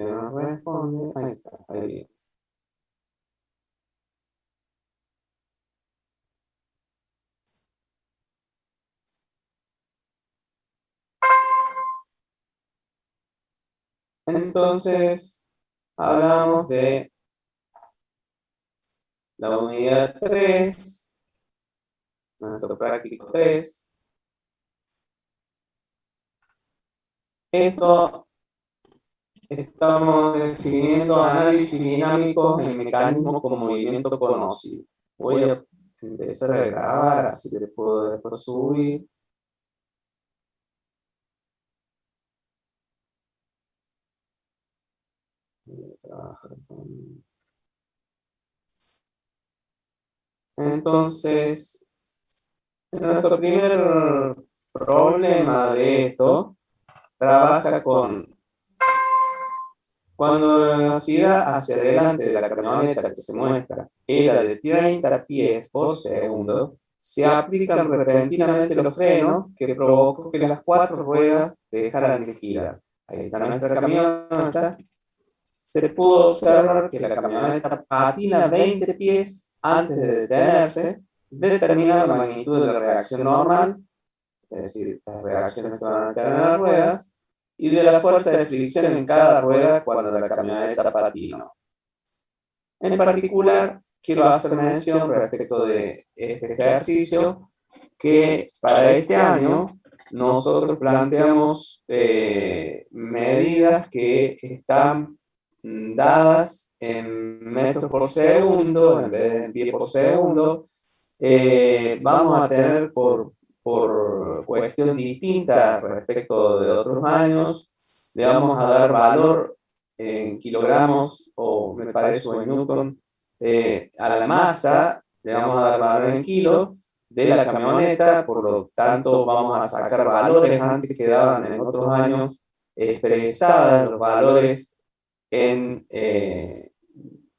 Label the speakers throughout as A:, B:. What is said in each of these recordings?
A: que nos responde. Ahí está, ahí. Entonces, hablamos de la unidad 3, nuestro práctico 3. Esto estamos definiendo análisis dinámico en mecanismos con movimiento conocido. Voy a empezar a grabar, así que puedo después subir. Entonces, nuestro primer problema de esto trabaja con cuando la velocidad hacia adelante de la camioneta que se muestra era de 30 pies por segundo, se aplican repentinamente los frenos que provocó que las 4 ruedas dejaran de girar. Ahí está nuestra camioneta. Se pudo observar que la camioneta patina 20 pies antes de detenerse, determinando la magnitud de la reacción normal, es decir, las reacciones que van a tener las ruedas, y de la fuerza de fricción en cada rueda cuando la camioneta patina. En particular, quiero hacer mención respecto de este ejercicio, que para este año nosotros planteamos medidas que están dadas en metros por segundo, en vez de en pie por segundo. Vamos a tener por cuestión distinta respecto de otros años, le vamos a dar valor en kilogramos o me parece o en newton a la masa, le vamos a dar valor en kilo de la camioneta, por lo tanto vamos a sacar valores antes que daban en otros años expresadas los valores en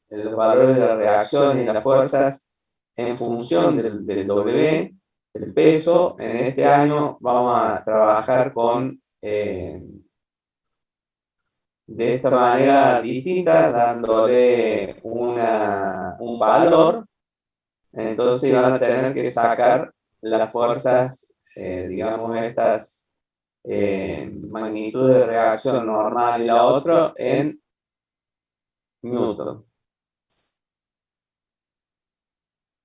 A: los valores de la reacción y las fuerzas en función del W, del peso. En este año vamos a trabajar con de esta manera distinta, dándole un valor. Entonces van a tener que sacar las fuerzas, digamos, estas magnitudes de reacción normal y la otra en Newton.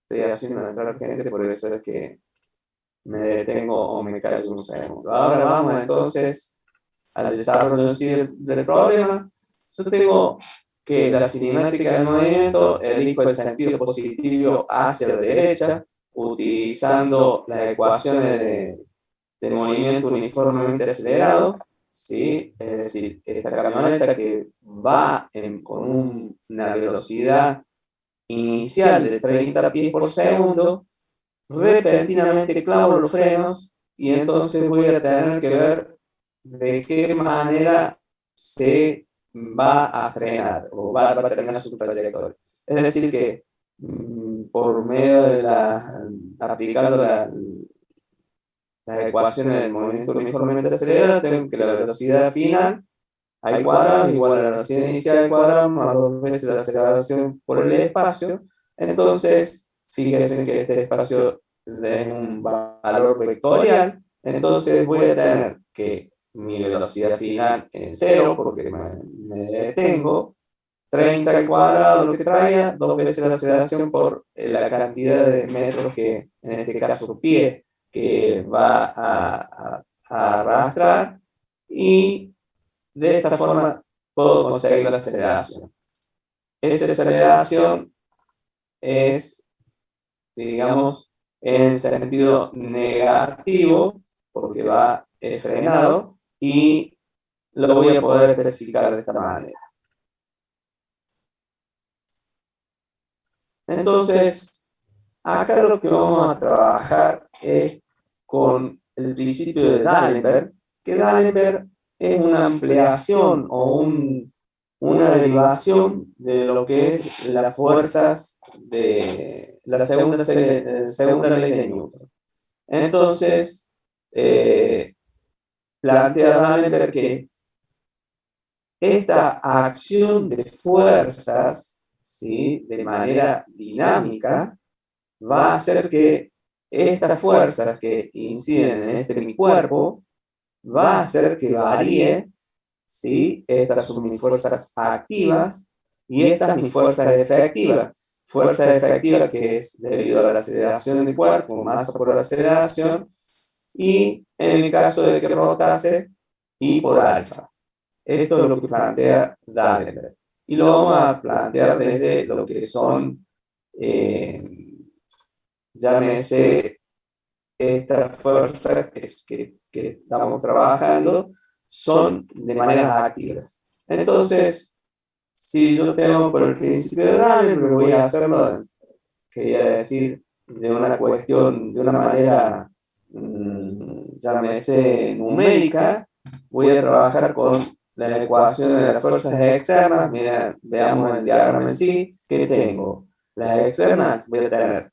A: Estoy haciendo entrar gente, por eso es que me detengo o me callo un segundo. Ahora vamos entonces al desarrollo del problema. Yo tengo que la cinemática del movimiento elijo el sentido positivo hacia la derecha, utilizando las ecuaciones de movimiento uniformemente acelerado, ¿sí? Es decir, esta camioneta que va con una velocidad inicial de 30 pies por segundo, repentinamente clavo los frenos y entonces voy a tener que ver de qué manera se va a frenar o va a terminar su trayectoria. Es decir que por medio de aplicando las ecuaciones del movimiento uniformemente acelerado, tengo que la velocidad final al cuadrado es igual a la velocidad inicial al cuadrado más 2 veces la aceleración por el espacio. Entonces, fíjense que este espacio es un valor vectorial. Entonces voy a tener que mi velocidad final es 0 porque me detengo. 30 al cuadrado, lo que traía, 2 veces la aceleración por la cantidad de metros que, en este caso, pie, que va a arrastrar. Y de esta forma puedo conseguir la aceleración. Esa aceleración es, digamos, en sentido negativo, porque va frenado, y lo voy a poder especificar de esta manera. Entonces, acá lo que vamos a trabajar es con el principio de D'Alembert, que D'Alembert es una ampliación o una derivación de lo que es las fuerzas de la segunda ley de Newton. Entonces, plantea D'Alembert que esta acción de fuerzas, ¿sí?, de manera dinámica, va a hacer que estas fuerzas que inciden en mi cuerpo, va a hacer que varíe, ¿sí? Estas son mis fuerzas activas y estas mis fuerzas efectivas. Fuerza efectiva que es debido a la aceleración del cuerpo, masa por la aceleración, y en el caso de que rotase, I por alfa. Esto es lo que plantea Dallenberg. Y lo vamos a plantear desde lo que son, llámese, estas fuerzas que estamos trabajando, son de manera activa. Entonces, si yo tengo por el principio de Dallenberg, voy a hacerlo, quería decir, de una cuestión, de una manera, llámese numérica, voy a trabajar con las ecuaciones de las fuerzas externas. Mira, veamos el diagrama en sí. ¿Qué tengo? Las externas, voy a tener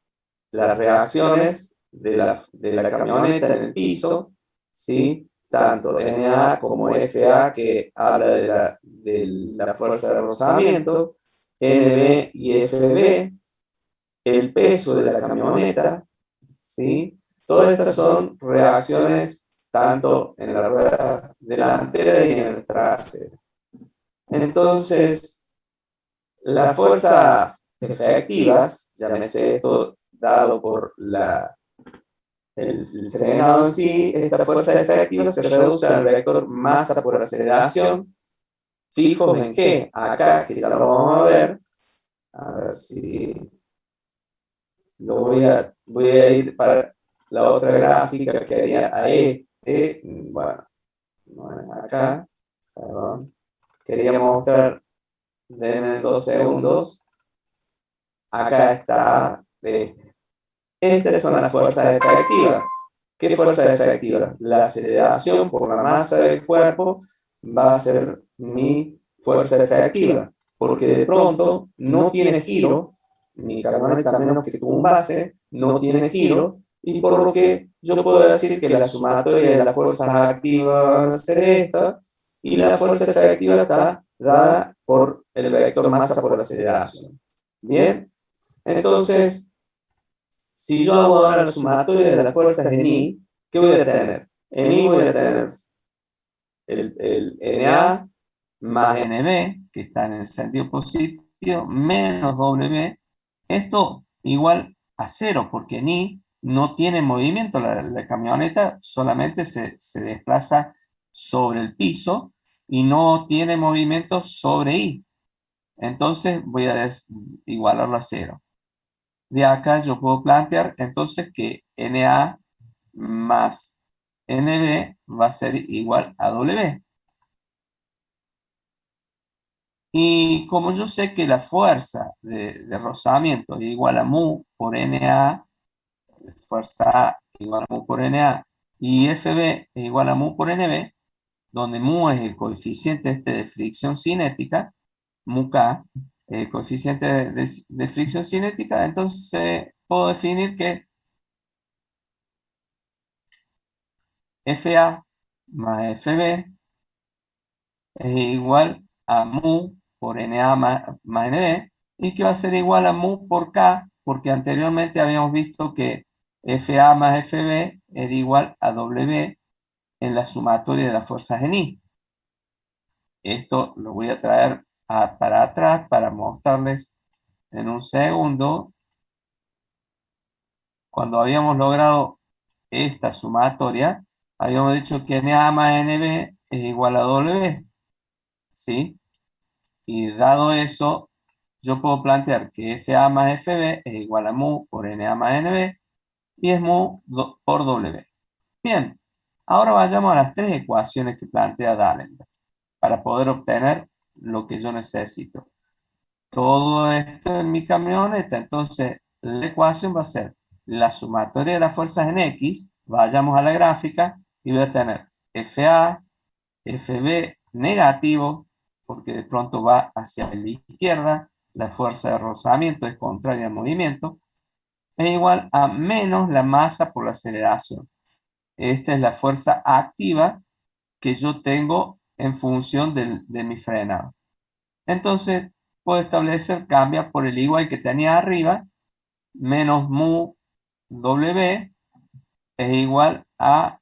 A: las reacciones de la camioneta en el piso, ¿sí? Tanto NA como FA, que habla de la fuerza de rozamiento, NB y FB, el peso de la camioneta, ¿sí? Todas estas son reacciones tanto en la rueda delantera y en la trasera. Entonces, las fuerzas efectivas, llámese esto dado por el frenado en sí, esta fuerza efectiva se reduce al vector masa por aceleración, fijos en G. Acá, que ya lo vamos a ver si lo voy a ir para la otra gráfica que haría a este. Bueno, no es acá, perdón. Quería mostrar, denme 2 segundos. Acá está este. Estas son las fuerzas efectivas. ¿Qué fuerza efectiva? La aceleración por la masa del cuerpo va a ser mi fuerza efectiva, porque de pronto no tiene giro, mi camioneta, a menos que tumbase, no tiene giro, y por lo que yo puedo decir que la sumatoria de las fuerzas activas van a ser esta, y la fuerza efectiva está dada por el vector masa por aceleración. Bien, entonces, si yo hago ahora la sumatoria de las fuerzas en I, ¿qué voy a tener? En I voy a tener el NA más NB, que está en el sentido positivo, menos W. Esto igual a 0, porque en I no tiene movimiento. La camioneta solamente se desplaza sobre el piso y no tiene movimiento sobre I. Entonces voy a igualarlo a 0. De acá yo puedo plantear entonces que NA más NB va a ser igual a W. Y como yo sé que la fuerza de rozamiento es igual a mu por NA, fuerza A igual a mu por NA, y FB es igual a mu por NB, donde mu es el coeficiente de fricción cinética, mu K, el coeficiente de fricción cinética, entonces puedo definir que FA más FB es igual a mu por NA más NB, y que va a ser igual a mu por K, porque anteriormente habíamos visto que FA más FB era igual a W en la sumatoria de las fuerzas en I. Esto lo voy a traer para atrás para mostrarles en un segundo. Cuando habíamos logrado esta sumatoria, habíamos dicho que NA más NB es igual a W, ¿sí? Y dado eso, yo puedo plantear que FA más FB es igual a mu por NA más NB y es mu por W. Bien, ahora vayamos a las 3 ecuaciones que plantea Dallenberg para poder obtener lo que yo necesito. Todo esto en mi camioneta, entonces la ecuación va a ser la sumatoria de las fuerzas en X. Vayamos a la gráfica y voy a tener FA, FB negativo, porque de pronto va hacia la izquierda, la fuerza de rozamiento es contraria al movimiento, es igual a menos la masa por la aceleración. Esta es la fuerza activa que yo tengo en función de mi frenado. Entonces, puedo establecer, cambia por el igual que tenía arriba, menos mu W es igual a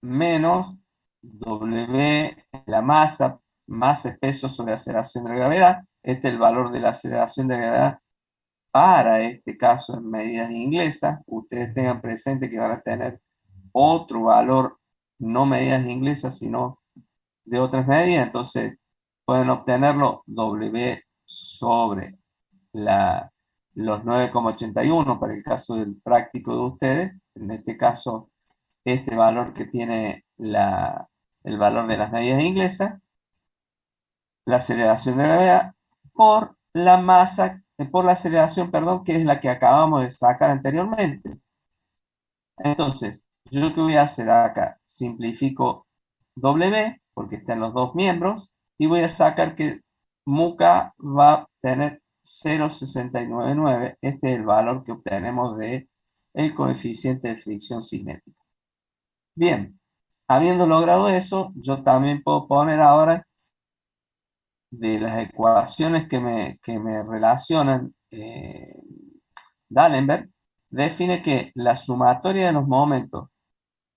A: menos W, la masa, masa es peso sobre aceleración de la gravedad. Este es el valor de la aceleración de la gravedad para este caso en medidas inglesas. Ustedes tengan presente que van a tener otro valor, no medidas inglesas, sino de otras medidas. Entonces, pueden obtenerlo W sobre los 9,81 para el caso del práctico de ustedes. En este caso, este valor que tiene el valor de las medidas inglesas, la aceleración de gravedad, por la masa, por la aceleración, perdón, que es la que acabamos de sacar anteriormente. Entonces, yo lo que voy a hacer acá, simplifico W, porque está en los dos miembros, y voy a sacar que MUK va a tener 0,699. Este es el valor que obtenemos de el coeficiente de fricción cinética. Bien, habiendo logrado eso, yo también puedo poner ahora de las ecuaciones que me relacionan D'Alembert, define que la sumatoria de los momentos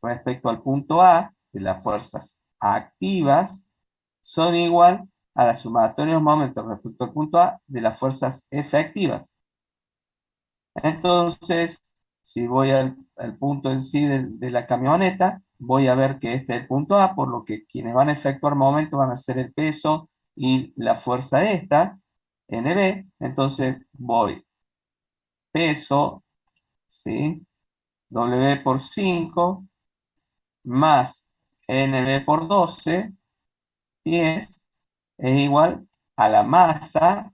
A: respecto al punto A de las fuerzas activas son igual a la sumatoria de los momentos respecto al punto A de las fuerzas efectivas. Entonces, si voy al punto en sí de la camioneta, voy a ver que este es el punto A, por lo que quienes van a efectuar momento van a ser el peso y la fuerza esta, NB. Entonces voy peso, ¿sí? W por 5 más NB por 12, 10, es igual a la masa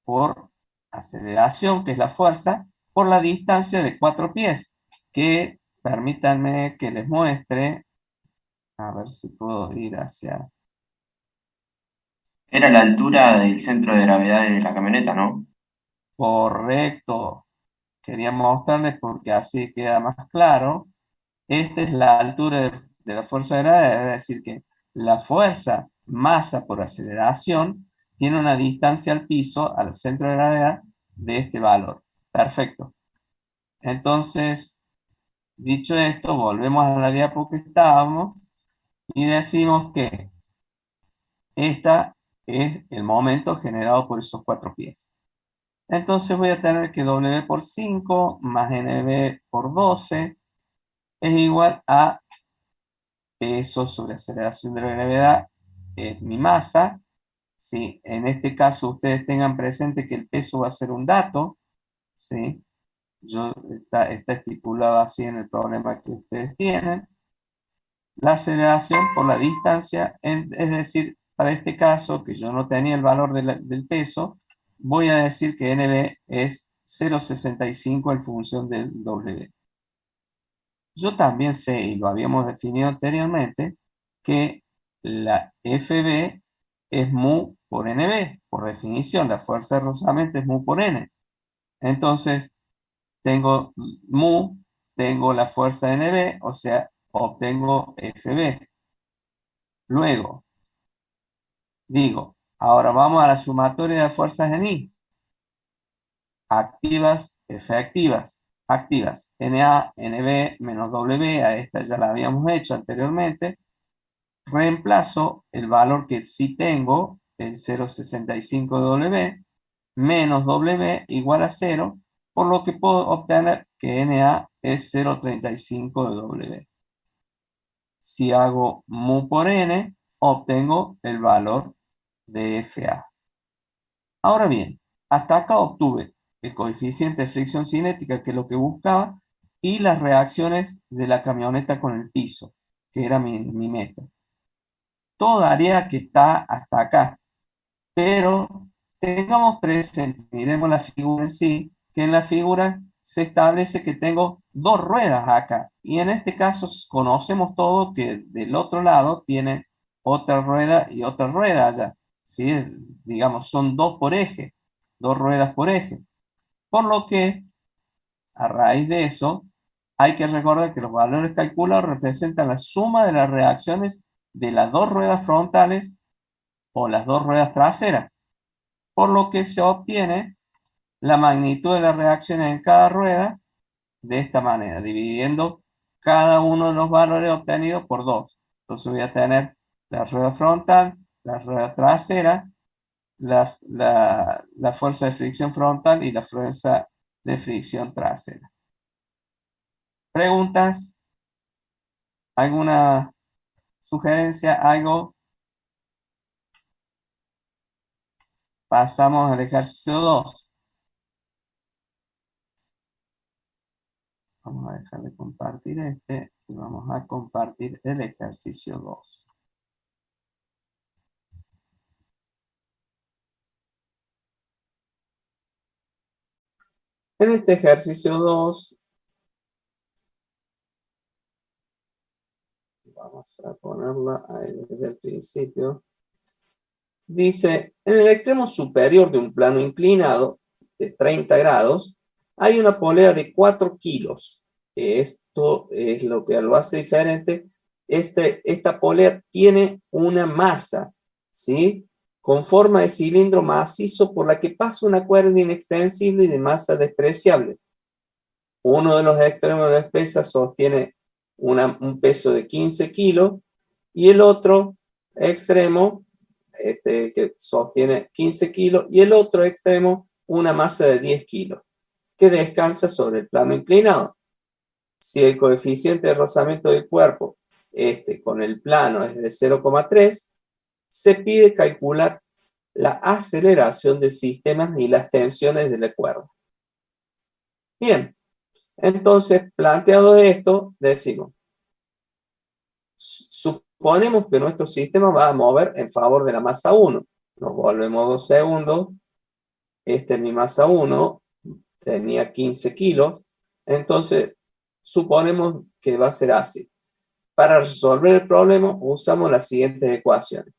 A: por aceleración, que es la fuerza, por la distancia de 4 pies, que permítanme que les muestre, a ver si puedo ir hacia...
B: Era la altura del centro de gravedad de la camioneta, ¿no?
A: Correcto, quería mostrarles porque así queda más claro. Esta es la altura de la fuerza de gravedad, es decir, que la fuerza masa por aceleración tiene una distancia al piso, al centro de gravedad, de este valor. Perfecto. Entonces, dicho esto, volvemos a la diapo que estábamos y decimos que esta es el momento generado por esos 4 pies. Entonces voy a tener que W por 5 más NB por 12 es igual a peso sobre aceleración de la gravedad, es mi masa. ¿Sí? En este caso ustedes tengan presente que el peso va a ser un dato, ¿sí? Está estipulado así en el problema que ustedes tienen. La aceleración por la distancia, es decir, para este caso, que yo no tenía el valor del peso, voy a decir que NB es 0,65 en función del W. Yo también sé, y lo habíamos definido anteriormente, que la FB es mu por NB. Por definición, la fuerza de rozamiento es mu por N. Entonces, tengo mu, tengo la fuerza de NB, o sea, obtengo FB. Luego, digo, ahora vamos a la sumatoria de las fuerzas en I. Activas, efectivas. Activas, NA, NB menos W, a esta ya la habíamos hecho anteriormente. Reemplazo el valor que sí tengo, el 0,65W, menos W igual a 0, por lo que puedo obtener que NA es 0,35 de W. Si hago mu por N, obtengo el valor de FA. Ahora bien, hasta acá obtuve el coeficiente de fricción cinética, que es lo que buscaba, y las reacciones de la camioneta con el piso, que era mi meta. Todo daría que está hasta acá, pero tengamos presente, miremos la figura en sí, que en la figura se establece que tengo dos ruedas acá, y en este caso conocemos todo que del otro lado tiene otra rueda y otra rueda allá, ¿sí? Digamos, son dos por eje, dos ruedas por eje, por lo que a raíz de eso hay que recordar que los valores calculados representan la suma de las reacciones de las dos ruedas frontales o las dos ruedas traseras, por lo que se obtiene la magnitud de las reacciones en cada rueda de esta manera, dividiendo cada uno de los valores obtenidos por 2. Entonces voy a tener la rueda frontal, la rueda trasera, la fuerza de fricción frontal y la fuerza de fricción trasera. ¿Preguntas? ¿Alguna sugerencia? ¿Algo? Pasamos al ejercicio 2. Vamos a dejar de compartir este y vamos a compartir el ejercicio 2. En este ejercicio 2, vamos a ponerla ahí desde el principio. Dice, en el extremo superior de un plano inclinado de 30 grados, hay una polea de 4 kilos. Esto es lo que lo hace diferente. Esta polea tiene una masa, ¿sí? Con forma de cilindro macizo por la que pasa una cuerda inextensible y de masa despreciable. Uno de los extremos de la pesa sostiene un peso de 15 kilos y el otro extremo que sostiene 15 kilos y el otro extremo una masa de 10 kilos que descansa sobre el plano inclinado. Si el coeficiente de rozamiento del cuerpo con el plano es de 0,3, se pide calcular la aceleración del sistema y las tensiones de la cuerda. Bien, entonces planteado esto, decimos, suponemos que nuestro sistema va a mover en favor de la masa 1. Nos volvemos 2 segundos. Esta es mi masa 1. Tenía 15 kilos. Entonces, suponemos que va a ser así. Para resolver el problema, usamos las siguientes ecuaciones.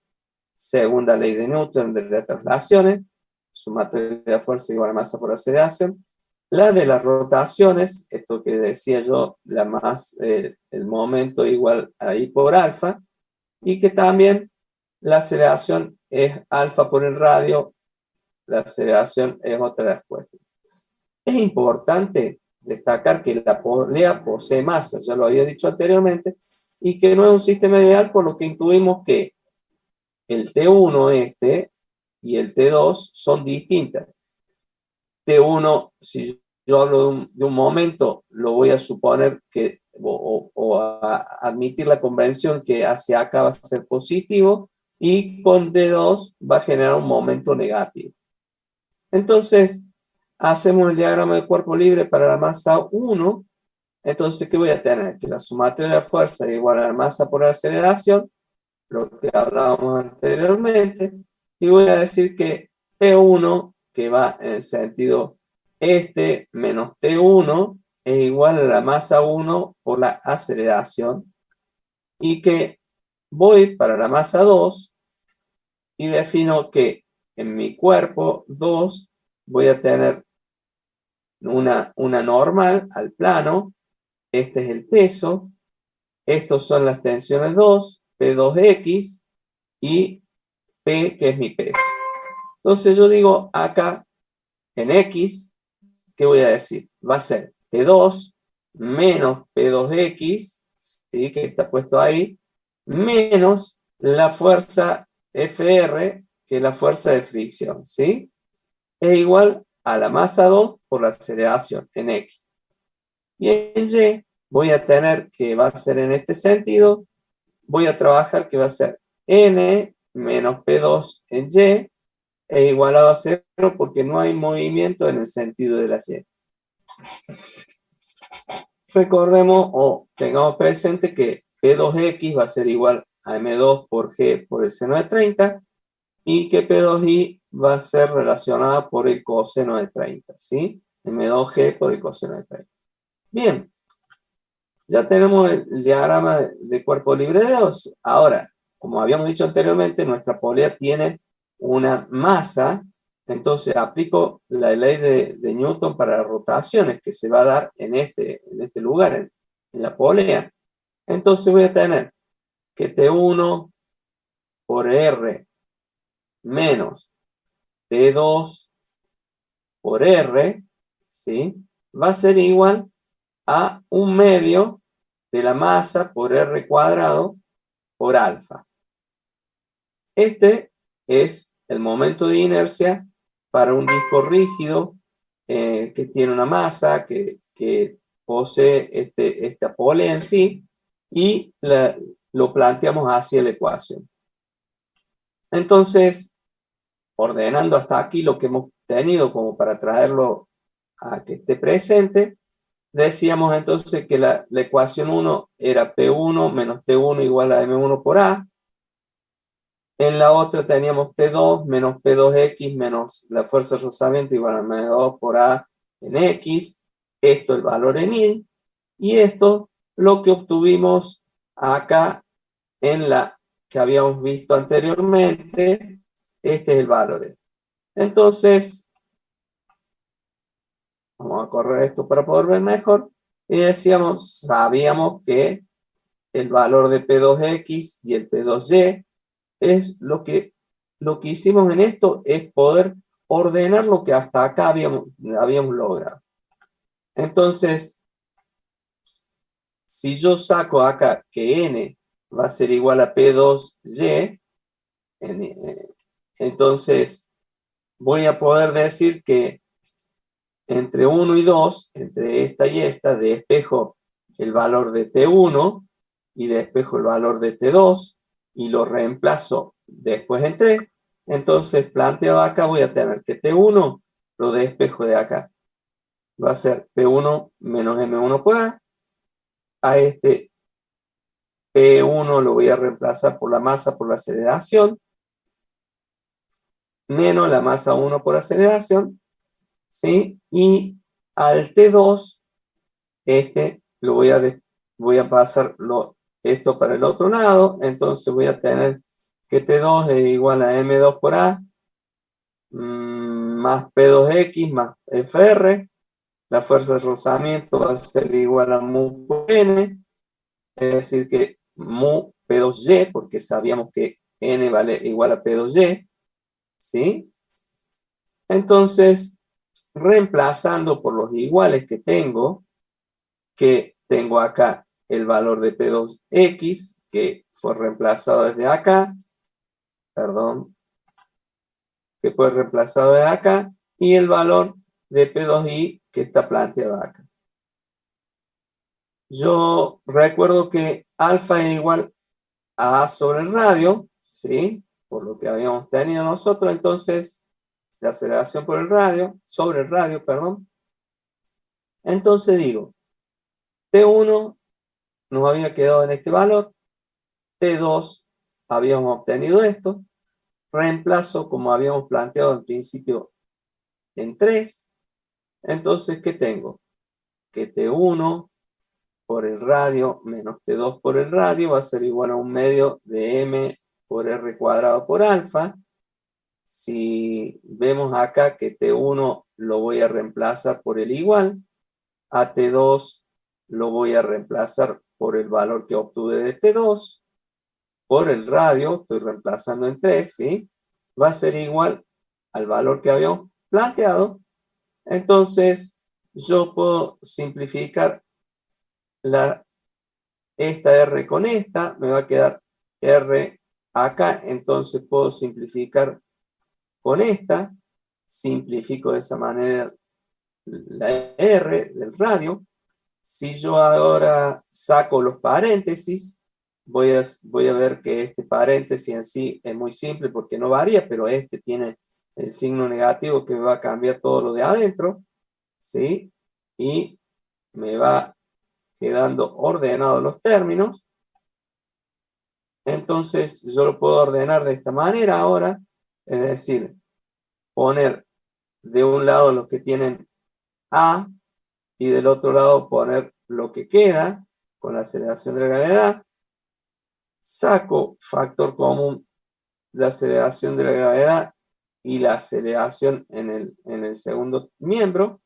A: Segunda ley de Newton de las traslaciones. Sumatoria de fuerza igual a masa por aceleración. La de las rotaciones, esto que decía yo, el momento igual a I por alfa, y que también la aceleración es alfa por el radio, la aceleración es otra de las cuestiones. Es importante destacar que la polea posee masa, ya lo había dicho anteriormente, y que no es un sistema ideal, por lo que intuimos que el T1 y el T2 son distintas. T1, si yo hablo de un momento, lo voy a suponer que, o a admitir la convención que hacia acá va a ser positivo, y con D2 va a generar un momento negativo. Entonces, hacemos el diagrama de cuerpo libre para la masa 1. Entonces, ¿qué voy a tener? Que la sumatoria de la fuerza es igual a la masa por aceleración, lo que hablábamos anteriormente, y voy a decir que P1, que va en el sentido menos T1, es igual a la masa 1 por la aceleración, y que voy para la masa 2 y defino que en mi cuerpo 2 voy a tener una normal al plano. Este es el peso, estos son las tensiones 2, P2X y P, que es mi peso. Entonces yo digo acá, en X, ¿qué voy a decir? Va a ser T2 menos P2X, ¿sí? Que está puesto ahí, menos la fuerza FR, que es la fuerza de fricción, ¿sí? Es igual a la masa 2 por la aceleración en X. Y en Y voy a tener que va a ser en este sentido, voy a trabajar que va a ser N menos P2 en Y es igualado a 0 porque no hay movimiento en el sentido de la Y. Recordemos o tengamos presente que P2X va a ser igual a M2 por G por el seno de 30 y que P2Y va a ser relacionada por el coseno de 30, ¿sí? M2G por el coseno de 30. Bien, ya tenemos el diagrama de cuerpo libre de 2. Ahora, como habíamos dicho anteriormente, nuestra polea tiene una masa, entonces aplico la ley de Newton para las rotaciones que se va a dar en este lugar, en la polea. Entonces voy a tener que T1 por R menos T2 por R, ¿sí? Va a ser igual a 1/2 de la masa por R cuadrado por alfa. Este es el momento de inercia para un disco rígido que tiene una masa, que posee esta polea en sí, y lo planteamos así en la ecuación. Entonces, ordenando hasta aquí lo que hemos tenido como para traerlo a que esté presente, decíamos entonces que la ecuación 1 era P1 menos T1 igual a M1 por A. En la otra teníamos T2 menos P2X menos la fuerza de rozamiento igual a M2 por A en X. Esto el valor en Y. Y esto lo que obtuvimos acá en la que habíamos visto anteriormente. Este es el valor. Entonces, vamos a correr esto para poder ver mejor. Y decíamos, sabíamos que el valor de P2X y el P2Y es lo que hicimos en esto es poder ordenar lo que hasta acá habíamos logrado. Entonces, si yo saco acá que N va a ser igual a P2Y, entonces voy a poder decir que entre 1 y 2, entre esta y esta, despejo el valor de T1 y despejo el valor de T2 y lo reemplazo después en 3. Entonces, planteado acá, voy a tener que T1 lo despejo de acá. Va a ser P1 menos M1 por A. A este P1 lo voy a reemplazar por la masa por la aceleración, menos la masa 1 por aceleración, ¿sí? Y al T2, lo voy a pasar esto para el otro lado, entonces voy a tener que T2 es igual a M2 por A, más P2X más FR, la fuerza de rozamiento va a ser igual a mu por N, es decir que mu P2Y, porque sabíamos que N vale igual a P2Y, ¿sí? Entonces, reemplazando por los iguales que tengo acá el valor de P2X, que fue reemplazado desde acá, perdón, que fue reemplazado de acá, y el valor de P2Y que está planteado acá. Yo recuerdo que alfa es igual a A sobre el radio, ¿sí? Por lo que habíamos tenido nosotros, entonces, la aceleración por el radio, sobre el radio, perdón. Entonces digo, T1 nos había quedado en este valor, T2 habíamos obtenido esto, reemplazo como habíamos planteado en principio en 3, entonces, ¿qué tengo? Que T1 por el radio menos T2 por el radio va a ser igual a 1/2 de M por R cuadrado por alfa. Si vemos acá que T1 lo voy a reemplazar por el igual, a T2 lo voy a reemplazar por el valor que obtuve de T2, por el radio, estoy reemplazando en 3, ¿sí? Va a ser igual al valor que habíamos planteado. Entonces, yo puedo simplificar esta R con esta, me va a quedar R acá, entonces puedo simplificar con esta, simplifico de esa manera la R del radio. Si yo ahora saco los paréntesis, voy a ver que este paréntesis en sí es muy simple porque no varía, pero este tiene el signo negativo que me va a cambiar todo lo de adentro, ¿sí? Y me va quedando ordenados los términos. Entonces yo lo puedo ordenar de esta manera ahora, es decir, poner de un lado los que tienen A y del otro lado poner lo que queda con la aceleración de la gravedad. Saco factor común la aceleración de la gravedad y la aceleración en el segundo miembro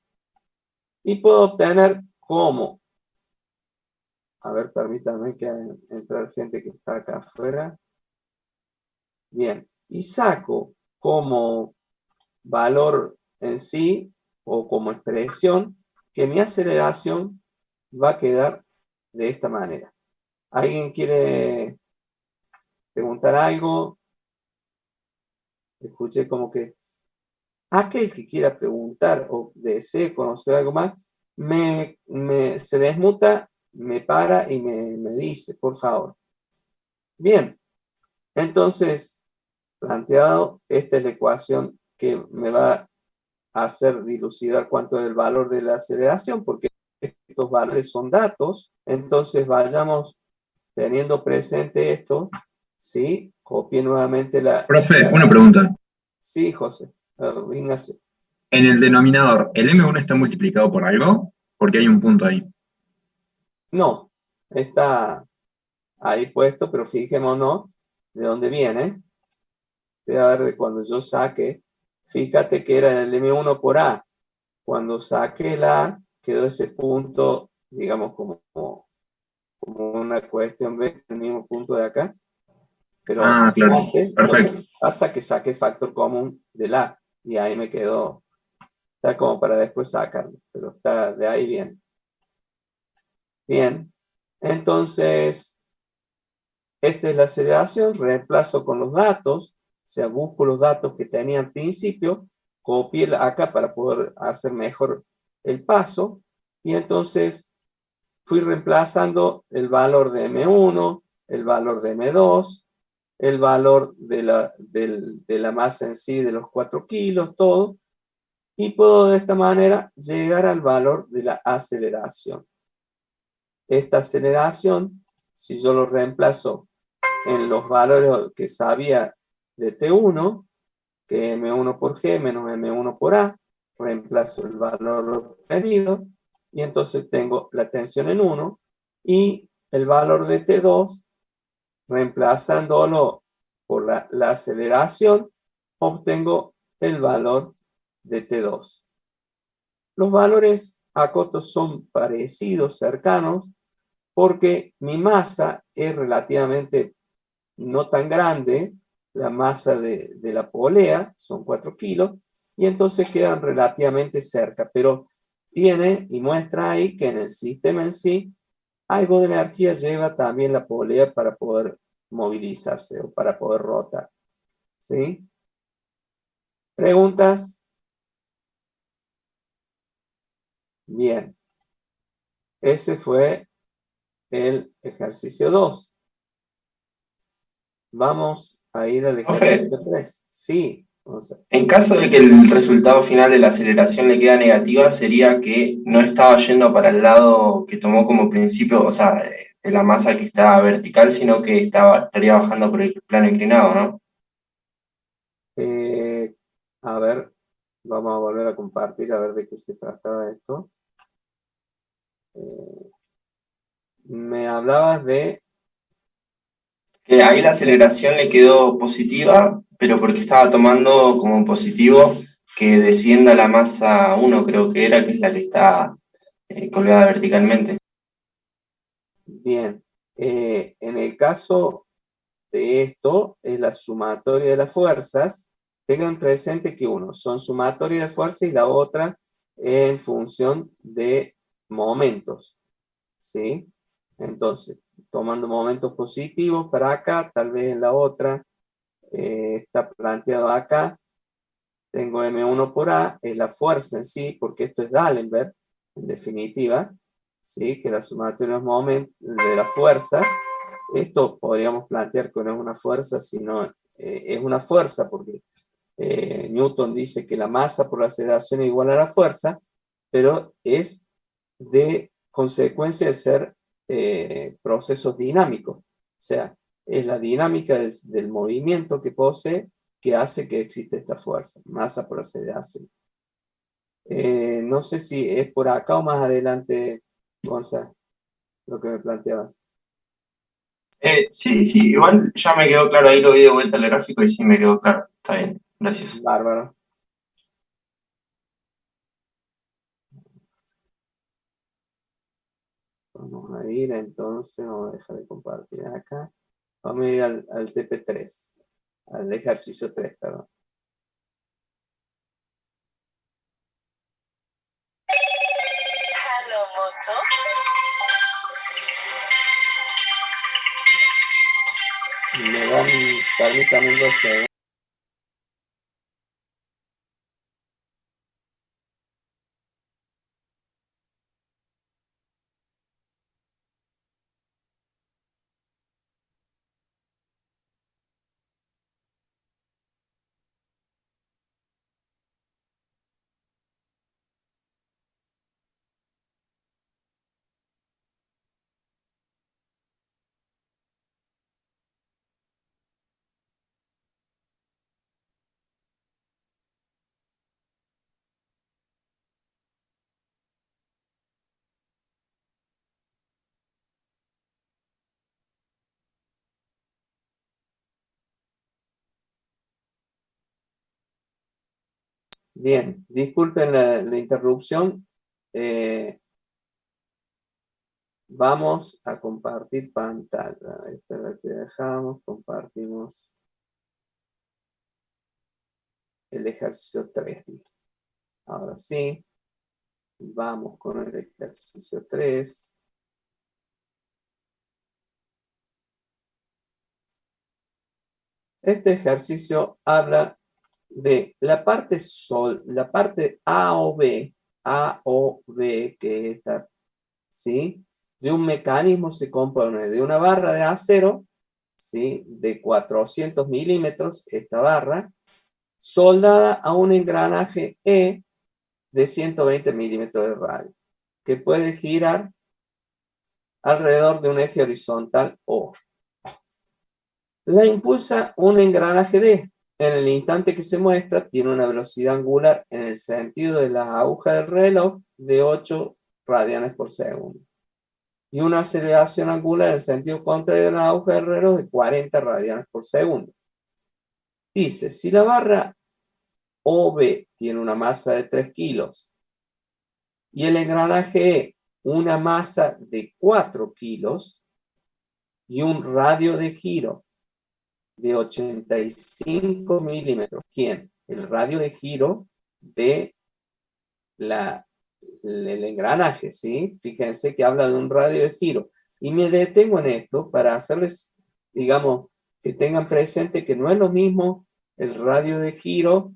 A: y puedo obtener como, a ver, permítanme que entrar gente que está acá afuera. Bien, y saco como valor en sí o como expresión que mi aceleración va a quedar de esta manera. ¿Alguien quiere preguntar algo? Escuché como que aquel que quiera preguntar o desee conocer algo más, se desmuta, me para y me dice, por favor. Bien, entonces, planteado, esta es la ecuación que me va a hacer dilucidar cuánto es el valor de la aceleración, porque estos valores son datos, entonces vayamos teniendo presente esto, ¿sí? Copie nuevamente
C: Profe, una pregunta.
A: Sí, José, Ignacio.
C: En el denominador, ¿el M1 está multiplicado por algo? Porque hay un punto ahí.
A: No, está ahí puesto, pero fijémonos de dónde viene. Voy a ver de cuando yo saque, fíjate que era el M1 por A. Cuando saque el A, quedó ese punto, digamos, como una cuestión B, el mismo punto de acá. Pero
C: Ah, claro.
A: antes, lo que
C: Perfecto.
A: pasa es que saqué factor común del A, y ahí me quedó, está como para después sacarlo, pero está de ahí bien. Bien, entonces, esta es la aceleración, reemplazo con los datos, o sea, busco los datos que tenía al principio, copié acá para poder hacer mejor el paso, y entonces fui reemplazando el valor de M1, el valor de M2, el valor de la masa en sí de los 4 kilos, todo, y puedo de esta manera llegar al valor de la aceleración. Esta aceleración, si yo lo reemplazo en los valores que sabía de T1, que M1 por G menos M1 por A, reemplazo el valor obtenido y entonces tengo la tensión en 1 y el valor de T2, reemplazándolo por la aceleración, obtengo el valor de T2. Los valores acotos son parecidos, cercanos, porque mi masa es relativamente no tan grande, la masa de la polea, son 4 kilos, y entonces quedan relativamente cerca, pero tiene y muestra ahí que en el sistema en sí, algo de energía lleva también la polea para poder movilizarse o para poder rotar. ¿Sí? ¿Preguntas? Bien. Ese fue el ejercicio 2. Vamos a ir al
B: Profe,
A: ejercicio 3. Sí, vamos a...
B: en caso de que el resultado final de la aceleración le queda negativa, sería que no estaba yendo para el lado que tomó como principio, o sea, de la masa que está vertical, sino que estaría bajando por el plano inclinado, ¿no?
A: Eh, a ver, vamos a volver a compartir a ver de qué se trataba esto. Eh, me hablabas de...
B: Que ahí la aceleración le quedó positiva, pero porque estaba tomando como positivo que descienda la masa 1, creo que era, que es la que está colgada verticalmente.
A: Bien, en el caso de esto, es la sumatoria de las fuerzas. Tengan presente que uno son sumatoria de fuerzas y la otra en función de momentos. ¿Sí? Entonces, tomando momentos positivos para acá, tal vez en la otra, está planteado acá, tengo M1 por A, es la fuerza en sí, porque esto es D'Alembert, en definitiva, ¿sí? Que la sumatoria de los momentos de las fuerzas, esto podríamos plantear que no es una fuerza, sino es una fuerza, porque Newton dice que la masa por la aceleración es igual a la fuerza, pero es de consecuencia de ser procesos dinámicos. O sea, es la dinámica del movimiento que posee que hace que exista esta fuerza, masa por aceleración. No sé si es por acá o más adelante, Gonzalo, lo que me planteabas.
B: Sí, sí, igual ya me quedó claro, ahí lo vi de vuelta al gráfico y sí me quedó claro. Está bien, gracias.
A: Bárbaro. Vamos a ir entonces, vamos a dejar de compartir acá. Vamos a ir al TP3. al ejercicio 3, perdón.
D: Halomoto.
A: Me dan, permítanme 2 segundos. Bien, disculpen la interrupción. Vamos a compartir pantalla. Esta es la que dejamos. Compartimos el ejercicio 3. Ahora sí, vamos con el ejercicio 3. Este ejercicio habla de la parte A o B, que es esta, ¿sí? De un mecanismo se compone de una barra de acero, ¿sí? De 400 milímetros, esta barra, soldada a un engranaje E de 120 milímetros de radio, que puede girar alrededor de un eje horizontal O. La impulsa un engranaje D. En el instante que se muestra, tiene una velocidad angular en el sentido de las agujas del reloj de 8 radianes por segundo. Y una aceleración angular en el sentido contrario de las agujas del reloj de 40 radianes por segundo. Dice, si la barra OB tiene una masa de 3 kilos y el engranaje E una masa de 4 kilos y un radio de giro de 85 milímetros. ¿Quién? El radio de giro de el engranaje, ¿sí? Fíjense que habla de un radio de giro. Y me detengo en esto para hacerles, digamos, que tengan presente que no es lo mismo el radio de giro,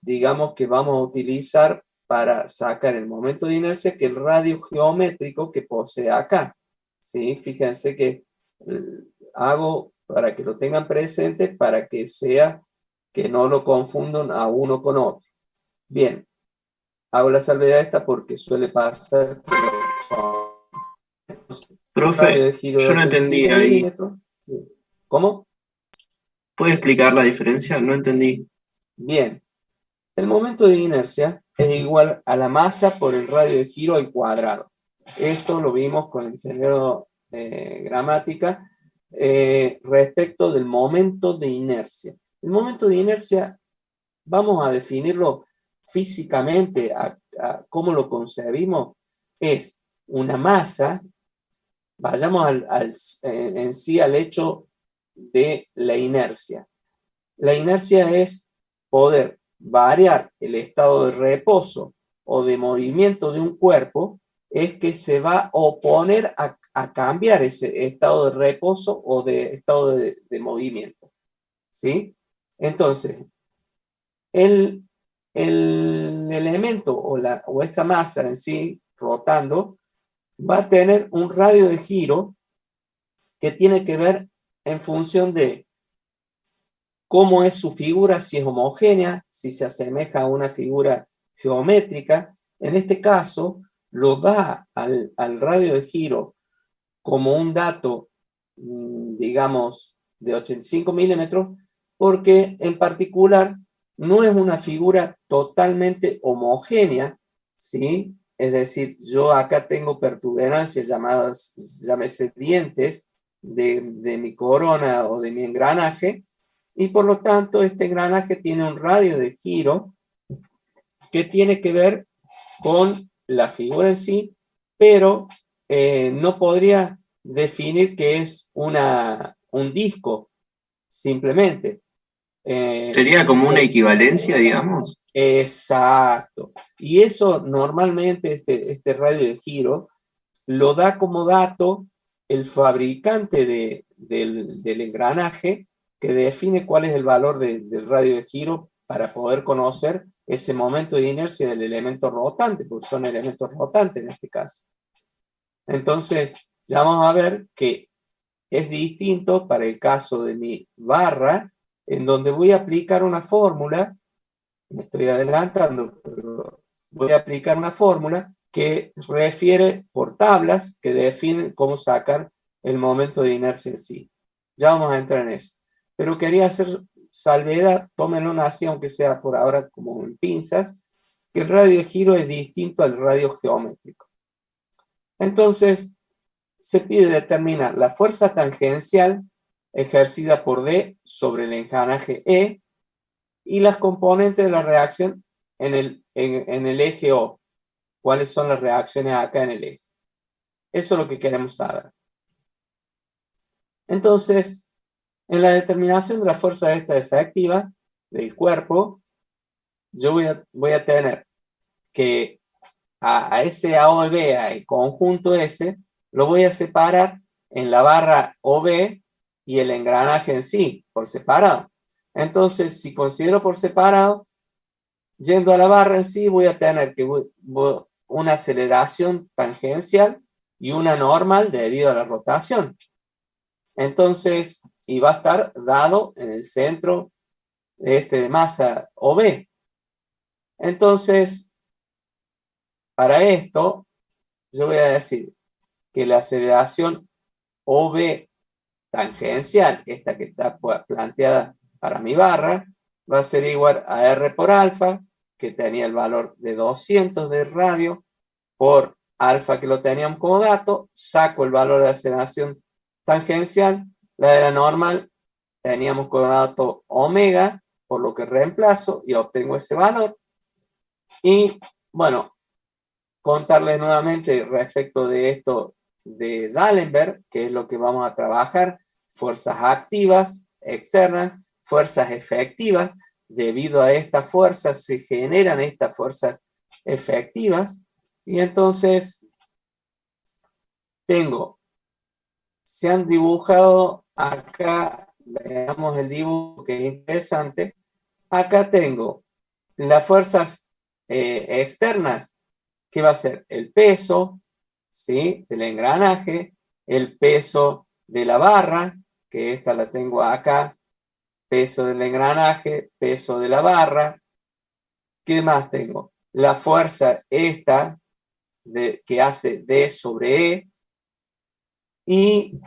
A: digamos, que vamos a utilizar para sacar el momento de inercia que el radio geométrico que posee acá, ¿sí? Fíjense que hago para que lo tengan presente, para que sea que no lo confundan a uno con otro. Bien, hago la salvedad esta porque suele pasar que radio
B: Profe,
A: de giro de
B: yo no entendí
A: 85
B: ahí.
A: milímetros. ¿Sí? ¿Cómo?
B: ¿Puede explicar la diferencia? No entendí.
A: Bien, el momento de inercia es igual a la masa por el radio de giro al cuadrado. Esto lo vimos con el ingeniero gramática respecto del momento de inercia. El momento de inercia, vamos a definirlo físicamente, a cómo lo concebimos, es una masa, vayamos en sí al hecho de la inercia. La inercia es poder variar el estado de reposo o de movimiento de un cuerpo, es que se va a oponer a cambiar ese estado de reposo o de estado de movimiento. ¿Sí? Entonces, el elemento o esta masa en sí, rotando, va a tener un radio de giro que tiene que ver en función de cómo es su figura, si es homogénea, si se asemeja a una figura geométrica. En este caso, lo da al radio de giro como un dato, digamos, de 85 milímetros, porque en particular no es una figura totalmente homogénea, ¿sí? Es decir, yo acá tengo pertuberancias llamadas, llámese dientes, de mi corona o de mi engranaje, y por lo tanto este engranaje tiene un radio de giro que tiene que ver con la figura en sí, pero no podría definir que es un disco simplemente.
B: Sería como una equivalencia, digamos.
A: Exacto. Y eso normalmente, este radio de giro, lo da como dato el fabricante del engranaje, que define cuál es el valor del radio de giro para poder conocer ese momento de inercia del elemento rotante, porque son elementos rotantes en este caso. Entonces, ya vamos a ver que es distinto para el caso de mi barra, en donde voy a aplicar una fórmula. Me estoy adelantando, pero voy a aplicar una fórmula que refiere por tablas que definen cómo sacar el momento de inercia en sí. Ya vamos a entrar en eso. Pero quería hacer salvedad, tómenlo así, aunque sea por ahora como en pinzas, que el radio de giro es distinto al radio geométrico. Entonces, se pide determinar la fuerza tangencial ejercida por D sobre el engranaje E y las componentes de la reacción en el eje O. ¿Cuáles son las reacciones acá en el eje? Eso es lo que queremos saber. Entonces, en la determinación de la fuerza esta efectiva del cuerpo, yo voy a tener que a ese AOB, al conjunto S, lo voy a separar en la barra OB y el engranaje en sí, por separado. Entonces, si considero por separado, yendo a la barra en sí, voy a tener que una aceleración tangencial y una normal debido a la rotación. Entonces, y va a estar dado en el centro de masa OB. Entonces, para esto, yo voy a decir que la aceleración OB tangencial, esta que está planteada para mi barra, va a ser igual a R por alfa, que tenía el valor de 200 de radio, por alfa que lo teníamos como dato, saco el valor de aceleración tangencial, la de la normal teníamos como dato omega, por lo que reemplazo y obtengo ese valor. Y bueno, contarles nuevamente respecto de esto de D'Alembert, que es lo que vamos a trabajar: fuerzas activas externas, fuerzas efectivas. Debido a estas fuerzas se generan estas fuerzas efectivas, y entonces se han dibujado acá, veamos el dibujo que es interesante. Acá tengo las fuerzas externas, que va a ser el peso, ¿sí?, del engranaje, el peso de la barra, que esta la tengo acá, peso del engranaje, peso de la barra. ¿Qué más tengo? La fuerza esta que hace D sobre E, y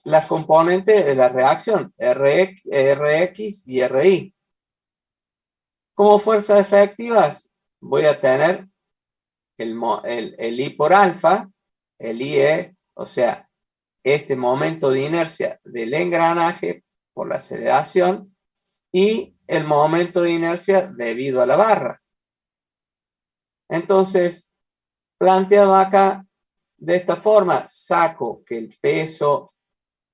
A: las componentes de la reacción, Rx y Ri. Como fuerzas efectivas voy a tener el I por alfa, el IE, o sea, este momento de inercia del engranaje por la aceleración, y el momento de inercia debido a la barra. Entonces, planteado acá de esta forma, saco que el peso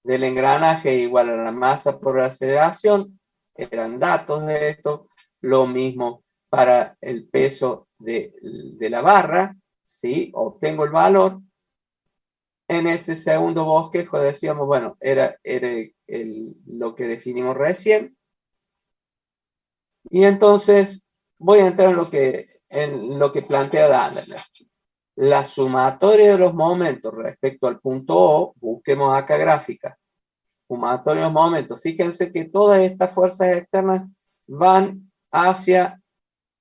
A: del engranaje es igual a la masa por la aceleración, eran datos de esto. Lo mismo para el peso de la barra, ¿sí? Obtengo el valor. En este segundo bosquejo decíamos, bueno, era lo que definimos recién. Y entonces voy a entrar en lo que plantea D'Alembert. La sumatoria de los momentos respecto al punto O, busquemos acá gráfica, sumatoria de los momentos. Fíjense que todas estas fuerzas externas van hacia,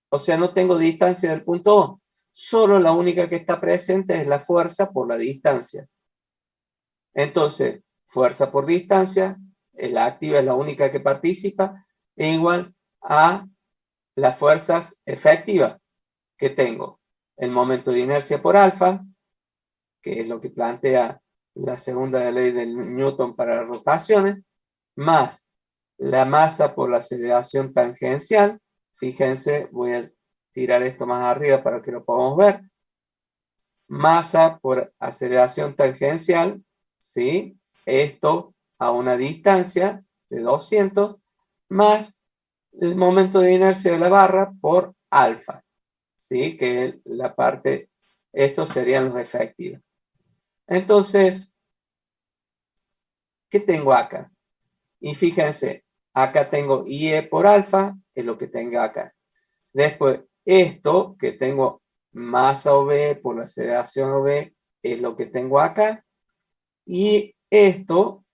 A: o sea, no tengo distancia del punto O. Solo la única que está presente es la fuerza por la distancia. Entonces, fuerza por distancia, la activa es la única que participa, es igual a las fuerzas efectivas que tengo. El momento de inercia por alfa, que es lo que plantea la segunda ley de Newton para las rotaciones, más la masa por la aceleración tangencial. Fíjense, voy a tirar esto más arriba para que lo podamos ver. Masa por aceleración tangencial, ¿sí? Esto a una distancia de 200, más el momento de inercia de la barra por alfa, ¿sí? Que la parte, estos serían los efectivos. Entonces, ¿qué tengo acá? Y fíjense, acá tengo IE por alfa, es lo que tengo acá. Después, esto que tengo masa OB por la aceleración OB es lo que tengo acá. Y esto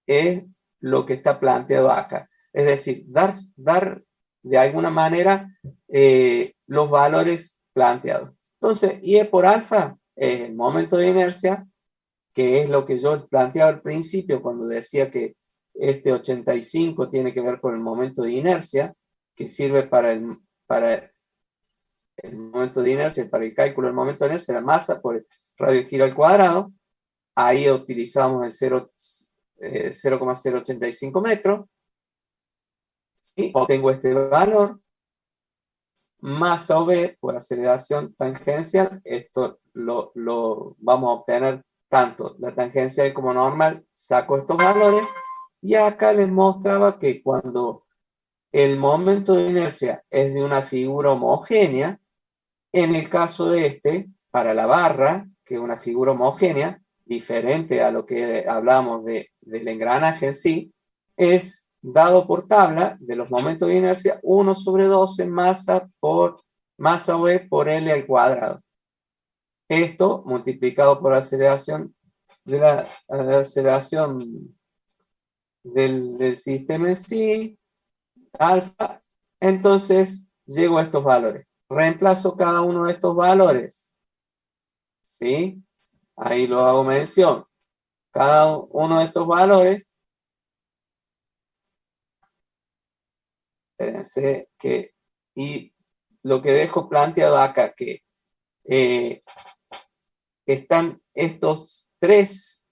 A: es lo que está planteado acá. Es decir, dar de alguna manera los valores planteados. Entonces, IE por alfa es el momento de inercia, que es lo que yo planteaba al principio cuando decía que este 85 tiene que ver con el momento de inercia, que sirve para el momento de inercia, para el cálculo del momento de inercia, la masa por el radio giro al cuadrado. Ahí utilizamos el 0,085 metros. ¿Sí? Obtengo este valor. Masa OB por aceleración tangencial. Esto lo vamos a obtener tanto la tangencial como normal. Saco estos valores. Y acá les mostraba que cuando el momento de inercia es de una figura homogénea, en el caso de este, para la barra, que es una figura homogénea, diferente a lo que hablamos del engranaje en sí, es dado por tabla de los momentos de inercia 1 sobre 12 masa V por L al cuadrado. Esto multiplicado por la aceleración del sistema en sí, alfa. Entonces llego a estos valores. Reemplazo cada uno de estos valores. ¿Sí? Ahí lo hago mención. Cada uno de estos valores. Espérense que. Y lo que dejo planteado acá, que están estos tres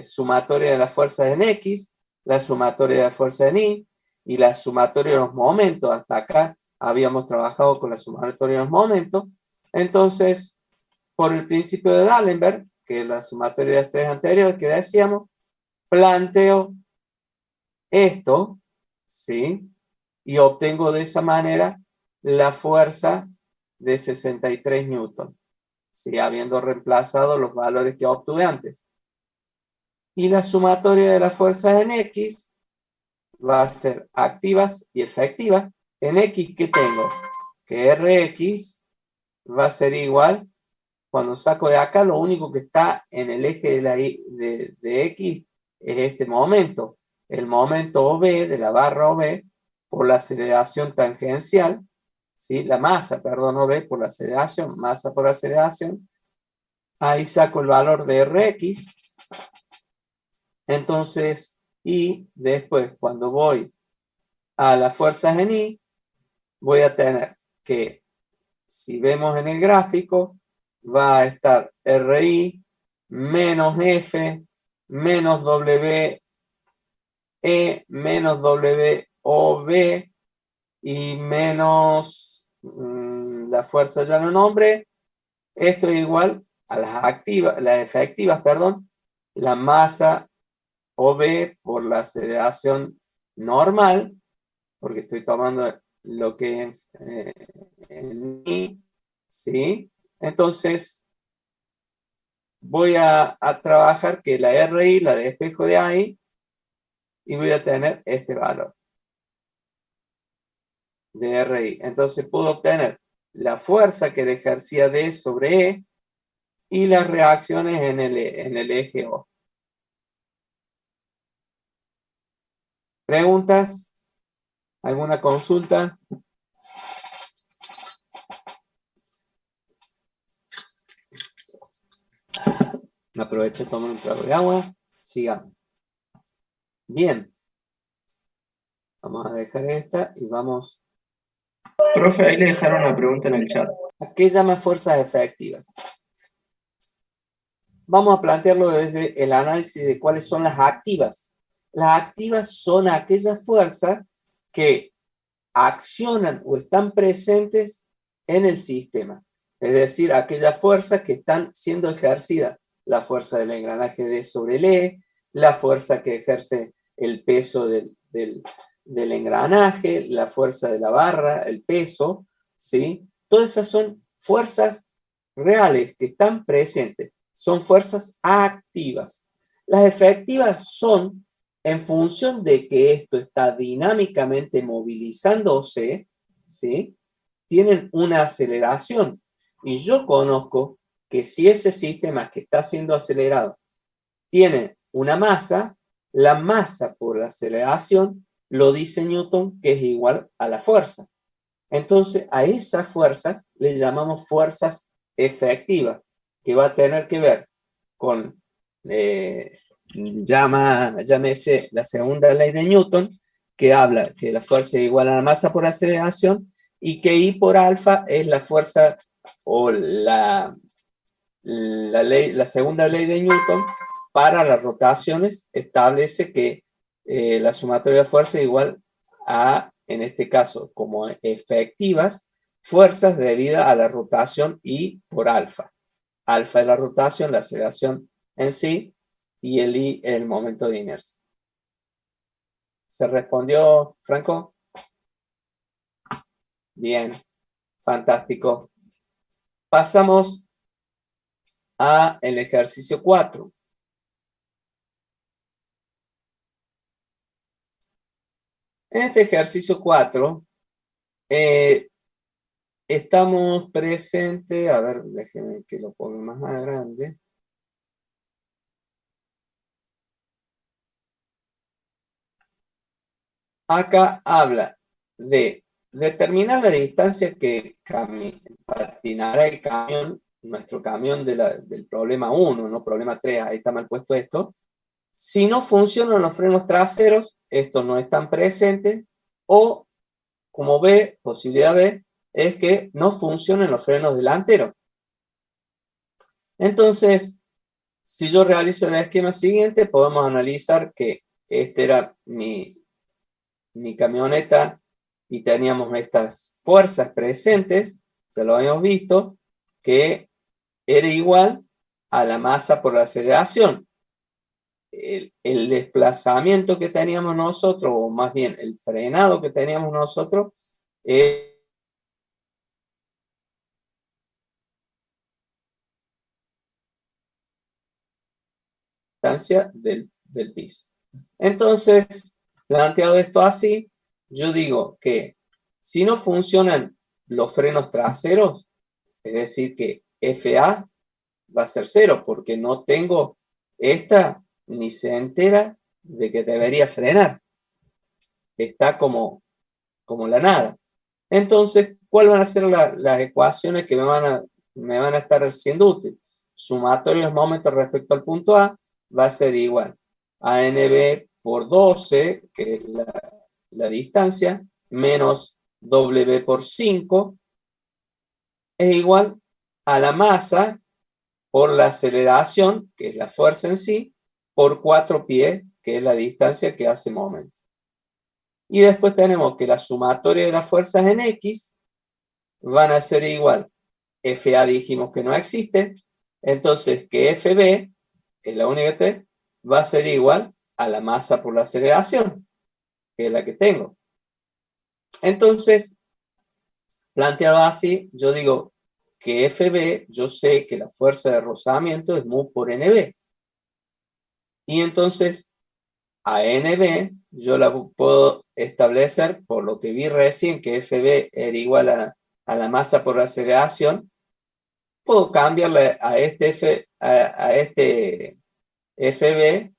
A: sumatorias de las fuerzas en X, la sumatoria de la fuerza en Y y la sumatoria de los momentos. Hasta acá habíamos trabajado con la sumatoria de los momentos. Entonces, por el principio de D'Alembert, que es la sumatoria de las tres anteriores que decíamos, planteo esto, ¿sí? Y obtengo de esa manera la fuerza de 63 newton, ¿sí? Habiendo reemplazado los valores que obtuve antes. Y la sumatoria de las fuerzas en X va a ser activas y efectivas. En X, ¿qué tengo? Que Rx va a ser igual, cuando saco de acá, lo único que está en el eje de X es este momento. El momento OB, de la barra OB, por la aceleración tangencial, ¿sí? La masa, perdón, OB por la aceleración, masa por aceleración. Ahí saco el valor de Rx. Entonces, y después, cuando voy a las fuerzas en Y, voy a tener que, si vemos en el gráfico, va a estar RI menos F menos WE menos WOB y menos la fuerza ya no nombre. Esto es igual a las efectivas, perdón, la masa OB por la aceleración normal, porque estoy tomando lo que es en I, ¿sí? Entonces, voy a trabajar que la RI la despejo de ahí y voy a tener este valor de RI. Entonces, puedo obtener la fuerza que ejercía D sobre E y las reacciones en el eje O. ¿Preguntas? ¿Alguna consulta? Aprovecho, tomo un trago de agua. Sigamos. Bien. Vamos a dejar esta y vamos.
B: Profe, ahí le dejaron una pregunta en el chat.
A: ¿A qué llama fuerzas efectivas? Vamos a plantearlo desde el análisis de cuáles son las activas. Las activas son aquellas fuerzas que accionan o están presentes en el sistema. Es decir, aquellas fuerzas que están siendo ejercidas. La fuerza del engranaje D sobre el E, la fuerza que ejerce el peso del engranaje, la fuerza de la barra, el peso, ¿sí? Todas esas son fuerzas reales que están presentes, son fuerzas activas. Las efectivas son en función de que esto está dinámicamente movilizándose, ¿sí? Tienen una aceleración. Y yo conozco que si ese sistema que está siendo acelerado tiene una masa, la masa por la aceleración lo dice Newton que es igual a la fuerza. Entonces, a esas fuerzas le llamamos fuerzas efectivas, que va a tener que ver con, llámese la segunda ley de Newton, que habla que la fuerza es igual a la masa por aceleración, y que I por alfa es la fuerza o la segunda ley de Newton para las rotaciones establece que la sumatoria de fuerza es igual a, en este caso, como efectivas, fuerzas debidas a la rotación I por alfa. Alfa es la rotación, la aceleración en sí, y el I es el momento de inercia. ¿Se respondió, Franco? Bien, fantástico. Pasamos a el ejercicio 4. En este ejercicio 4, estamos presentes, a ver, déjenme que lo ponga más grande. Acá habla de determinar la distancia que patinará el camión, nuestro camión del problema 1, no problema 3, ahí está mal puesto esto. Si no funcionan los frenos traseros, estos no están presentes, o como B, posibilidad B, es que no funcionen los frenos delanteros. Entonces, si yo realizo el esquema siguiente, podemos analizar que este era mi camioneta y teníamos estas fuerzas presentes, ya lo habíamos visto, que era igual a la masa por la aceleración. El desplazamiento que teníamos nosotros, o más bien el frenado que teníamos nosotros, es la distancia del piso. Entonces, planteado esto así, yo digo que si no funcionan los frenos traseros, es decir, que FA va a ser 0, porque no tengo esta ni se entera de que debería frenar. Está como la nada. Entonces, ¿cuáles van a ser las ecuaciones que me van a estar siendo útiles? Sumatorio de los momentos respecto al punto A va a ser igual a NB por 12, que es la distancia, menos W por 5, es igual a la masa por la aceleración, que es la fuerza en sí, por 4 pies, que es la distancia que hace momento. Y después tenemos que la sumatoria de las fuerzas en X van a ser igual. FA dijimos que no existe, entonces que FB, que es la única que T, va a ser igual a la masa por la aceleración, que es la que tengo. Entonces, planteado así, yo digo que FB, yo sé que la fuerza de rozamiento es mu por NB. Y entonces, a NB, yo la puedo establecer, por lo que vi recién, que FB era igual a la masa por aceleración, puedo cambiarle a este FB,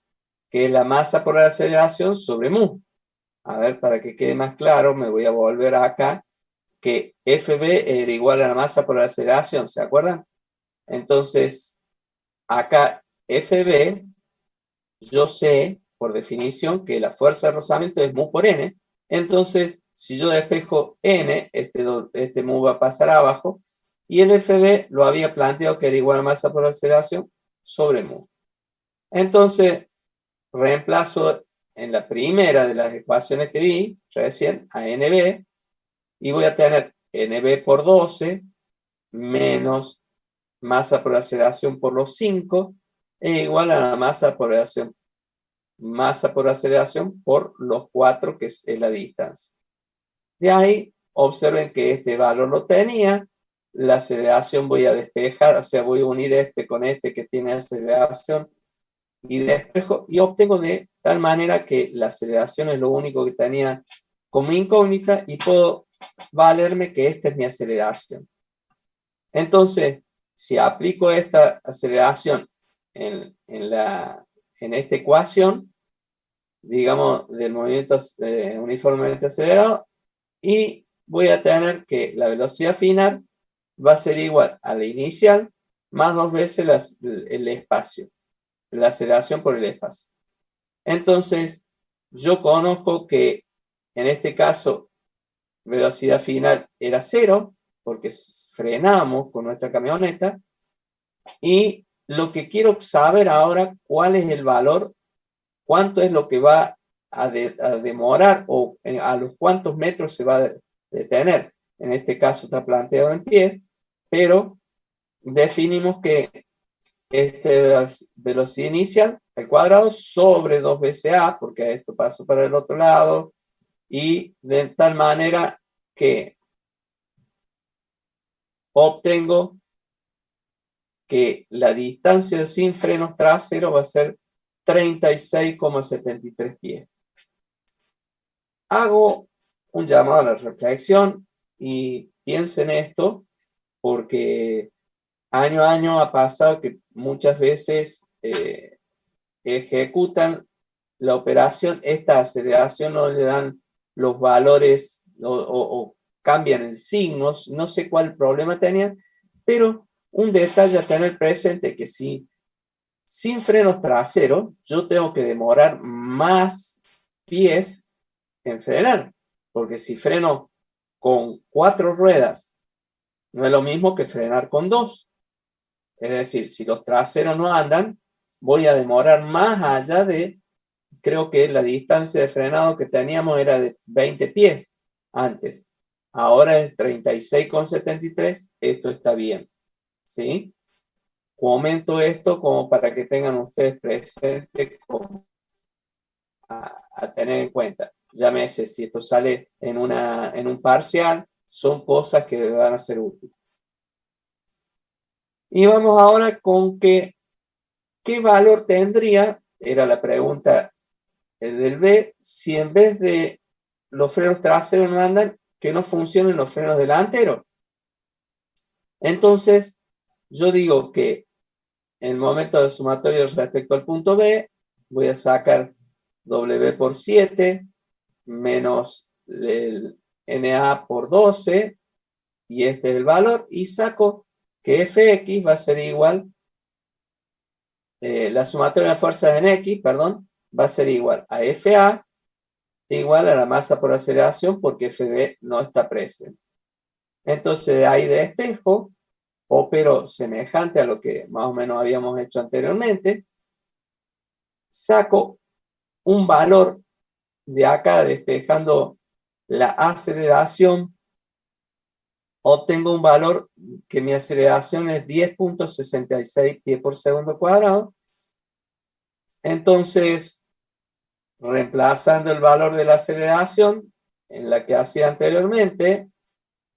A: que es la masa por aceleración, sobre mu. A ver, para que quede más claro, me voy a volver acá, que FB era igual a la masa por aceleración, ¿se acuerdan? Entonces, acá FB, yo sé, por definición, que la fuerza de rozamiento es mu por n. Entonces, si yo despejo n, este mu va a pasar abajo, y el FB lo había planteado que era igual a masa por aceleración sobre mu. Entonces, reemplazo en la primera de las ecuaciones que vi recién a NB, y voy a tener NB por 12 menos masa por aceleración por los 5 es igual a la masa por aceleración masa por aceleración por los 4, que es la distancia. De ahí, observen que este valor lo tenía. La aceleración voy a despejar, o sea, voy a unir este con este que tiene aceleración y despejo, y obtengo de tal manera que la aceleración es lo único que tenía como incógnita y puedo valerme que esta es mi aceleración. Entonces, si aplico esta aceleración en esta ecuación, digamos, del movimiento uniformemente acelerado, y voy a tener que la velocidad final va a ser igual a la inicial más 2 veces el espacio, la aceleración por el espacio. Entonces, yo conozco que en este caso velocidad final era 0, porque frenamos con nuestra camioneta, y lo que quiero saber ahora, cuál es el valor, cuánto es lo que va a demorar o a los cuántos metros se va a detener. En este caso está planteado en pies, pero definimos que velocidad inicial al cuadrado sobre 2 veces a, porque esto pasó para el otro lado, y de tal manera que obtengo que la distancia sin frenos traseros va a ser 36,73 pies. Hago un llamado a la reflexión y piensen esto, porque año a año ha pasado que muchas veces ejecutan la operación, esta aceleración no le dan los valores o cambian en signos, no sé cuál problema tenían, pero un detalle a tener presente que si sin frenos traseros yo tengo que demorar más pies en frenar, porque si freno con 4 ruedas no es lo mismo que frenar con 2. Es decir, si los traseros no andan, voy a demorar más allá de, creo que la distancia de frenado que teníamos era de 20 pies antes. Ahora es 36,73, esto está bien, ¿sí? Comento esto como para que tengan ustedes presente a tener en cuenta. Llámese, si esto sale en un parcial, son cosas que van a ser útiles. Y vamos ahora con qué valor tendría, era la pregunta del B, si en vez de los frenos traseros no andan, que no funcionen los frenos delanteros. Entonces, yo digo que en el momento de sumatorio respecto al punto B, voy a sacar W por 7 menos el NA por 12, y este es el valor, y saco que Fx va a ser igual, la sumatoria de fuerzas en X, perdón, va a ser igual a Fa igual a la masa por aceleración, porque Fb no está presente. Entonces, de ahí despejo, opero semejante a lo que más o menos habíamos hecho anteriormente, saco un valor de acá, despejando la aceleración, obtengo un valor que mi aceleración es 10,66 pies por segundo cuadrado. Entonces, reemplazando el valor de la aceleración en la que hacía anteriormente,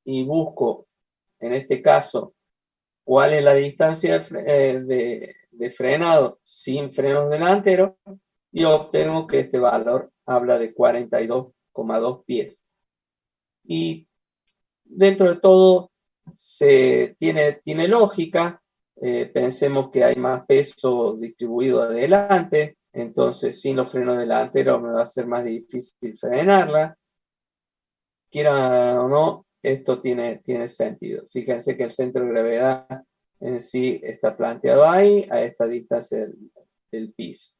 A: y busco, en este caso, cuál es la distancia de frenado sin frenos delanteros, y obtengo que este valor habla de 42,2 pies. Y dentro de todo tiene lógica. Pensemos que hay más peso distribuido adelante, entonces sin los frenos delanteros me va a ser más difícil frenarla. Quiera o no, esto tiene sentido. Fíjense que el centro de gravedad en sí está planteado ahí, a esta distancia del piso.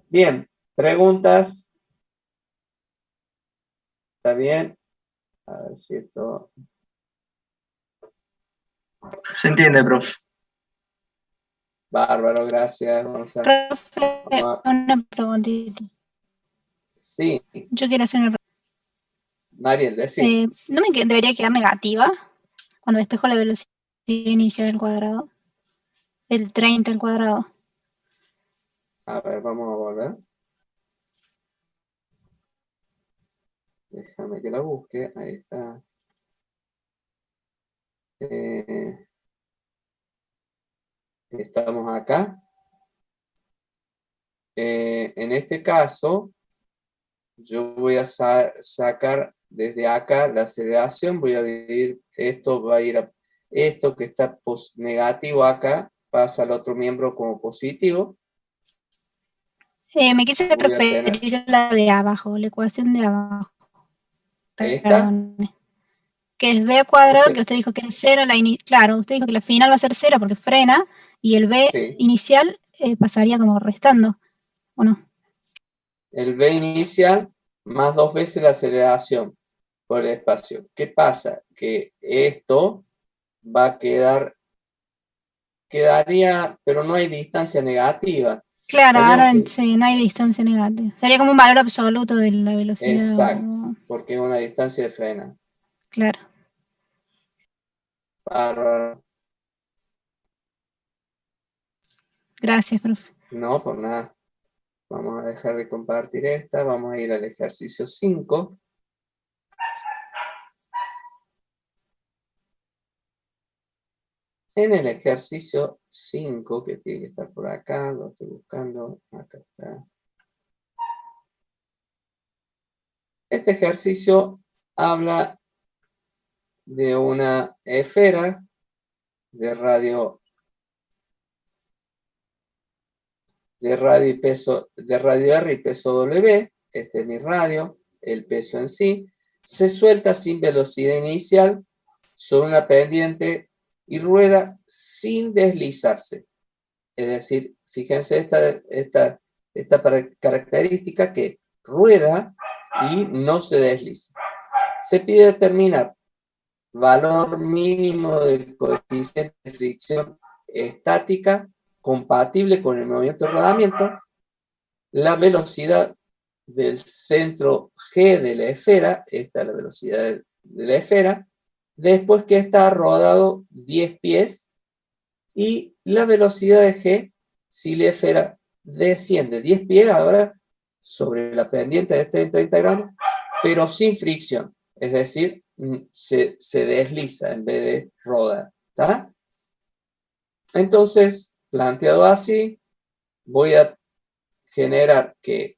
A: Bien, preguntas. ¿Está bien? A ver si esto...
B: Se entiende, profe.
A: Bárbaro, gracias, Gonzalo.
D: Profe, una preguntita.
A: Sí,
D: Yo quiero hacer una
A: Mariel, decí.
D: ¿No me debería quedar negativa cuando despejo la velocidad inicial al cuadrado? El 30 al cuadrado.
A: A ver, vamos a volver. Déjame que la busque. Ahí está. Estamos acá. En este caso, yo voy a sacar desde acá la aceleración. Voy a dividir, esto va a ir a esto que está negativo acá, pasa al otro miembro como positivo.
D: Me quise
A: Voy a tener
D: referir a la de abajo, la ecuación de abajo.
A: esta.
D: Perdón. Que es b cuadrado,
A: Usted,
D: que usted dijo que era 0, claro, usted dijo que la final va a ser 0 porque frena, y el b
A: sí.
D: inicial pasaría como restando, ¿o no?
A: El v inicial más 2 veces la aceleración por el espacio. ¿Qué pasa? Que esto va a quedaría, pero no hay distancia negativa.
D: Claro,
A: Tendríamos
D: ahora
A: que,
D: sí, no hay distancia negativa. Sería como un valor absoluto de la velocidad.
A: exacto, porque es una distancia de freno.
D: Claro.
A: Bárbaro.
D: Gracias, profe.
A: No, por nada. Vamos a dejar de compartir esta. Vamos a ir al ejercicio 5. En el ejercicio 5, que tiene que estar por acá, lo estoy buscando, acá está. Este ejercicio habla de una esfera de radio y peso, de radio R y peso W. Este es mi radio, el peso en sí. Se suelta sin velocidad inicial sobre una pendiente y rueda sin deslizarse. Es decir, fíjense esta característica que rueda y no se desliza. Se pide determinar valor mínimo del coeficiente de fricción estática compatible con el movimiento de rodamiento, la velocidad del centro G de la esfera, esta es la velocidad de la esfera, después que está rodado 10 pies, y la velocidad de G si la esfera desciende 10 pies ahora sobre la pendiente de 30 grados, pero sin fricción, es decir, se desliza en vez de rodar. ¿Está? Entonces, planteado así, voy a generar que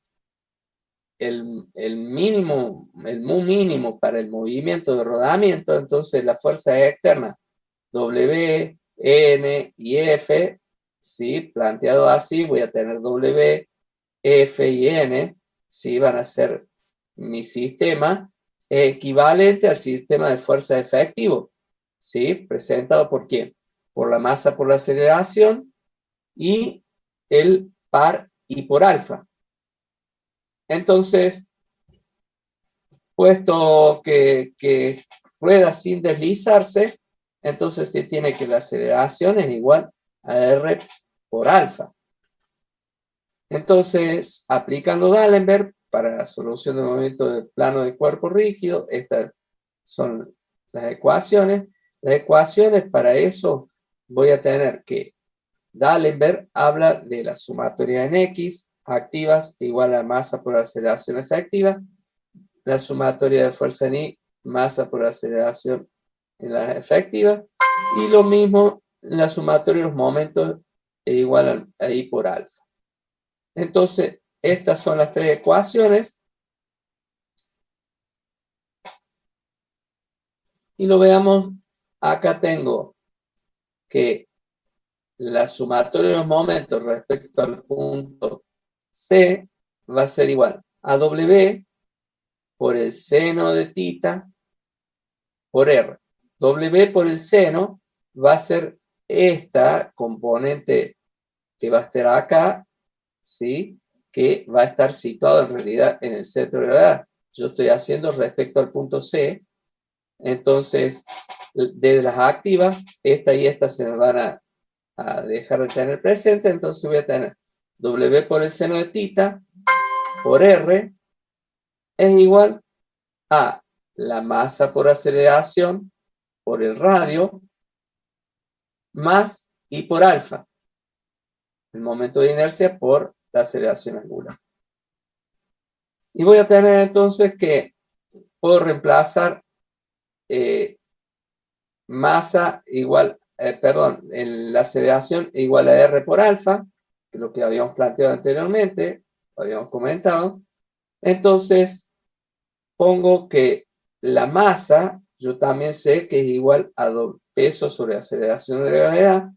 A: el mu mínimo para el movimiento de rodamiento, entonces la fuerza externa W, N y F, ¿sí? Planteado así, voy a tener W, F y N, ¿sí? Van a ser mi sistema equivalente al sistema de fuerza efectivo, ¿sí? Presentado por quién? Por la masa por la aceleración y el par y por alfa. Entonces, puesto que rueda sin deslizarse, entonces se tiene que la aceleración es igual a R por alfa. Entonces, aplicando D'Alembert para la solución del movimiento del plano de cuerpo rígido, estas son las ecuaciones. Las ecuaciones para eso voy a tener que D'Alembert habla de la sumatoria en X activas igual a masa por aceleración efectiva, la sumatoria de fuerza en Y, masa por aceleración en la efectiva, y lo mismo la sumatoria de los momentos es igual a I por alfa. Entonces, estas son las tres ecuaciones. Y lo veamos, acá tengo que la sumatoria de los momentos respecto al punto C va a ser igual a W por el seno de tita por R. W por el seno va a ser esta componente que va a estar acá, ¿sí? Que va a estar situado en realidad en el centro de gravedad. Yo estoy haciendo respecto al punto C, entonces de las activas, esta y esta se me van a dejar de tener presente, entonces voy a tener W por el seno de tita por R es igual a la masa por aceleración por el radio más I por alfa, el momento de inercia por la aceleración angular. Y voy a tener entonces que puedo reemplazar masa igual, la aceleración igual a R por alfa, que es lo que habíamos planteado anteriormente, lo habíamos comentado. Entonces, pongo que la masa, yo también sé que es igual a peso sobre aceleración de gravedad.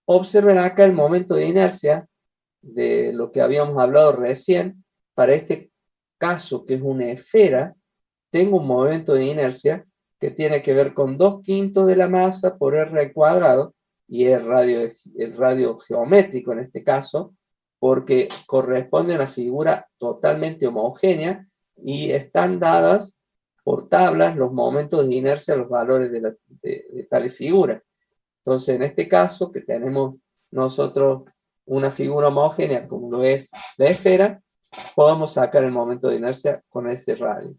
A: Observen acá el momento de inercia de lo que habíamos hablado recién. Para este caso, que es una esfera, tengo un momento de inercia que tiene que ver con 2/5 de la masa por r al cuadrado, y el radio geométrico en este caso, porque corresponde a una figura totalmente homogénea y están dadas por tablas los momentos de inercia, los valores de tales figuras. Entonces, en este caso, que tenemos nosotros una figura homogénea como lo es la esfera, podemos sacar el momento de inercia con ese radio.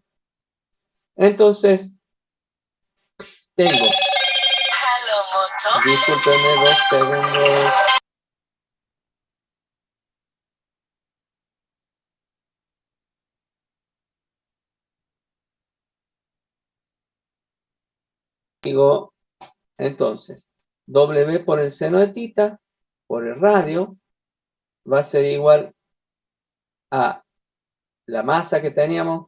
A: Entonces, tengo, discúlpenme 2 segundos. Digo, entonces, W por el seno de tita, por el radio, va a ser igual a la masa que teníamos,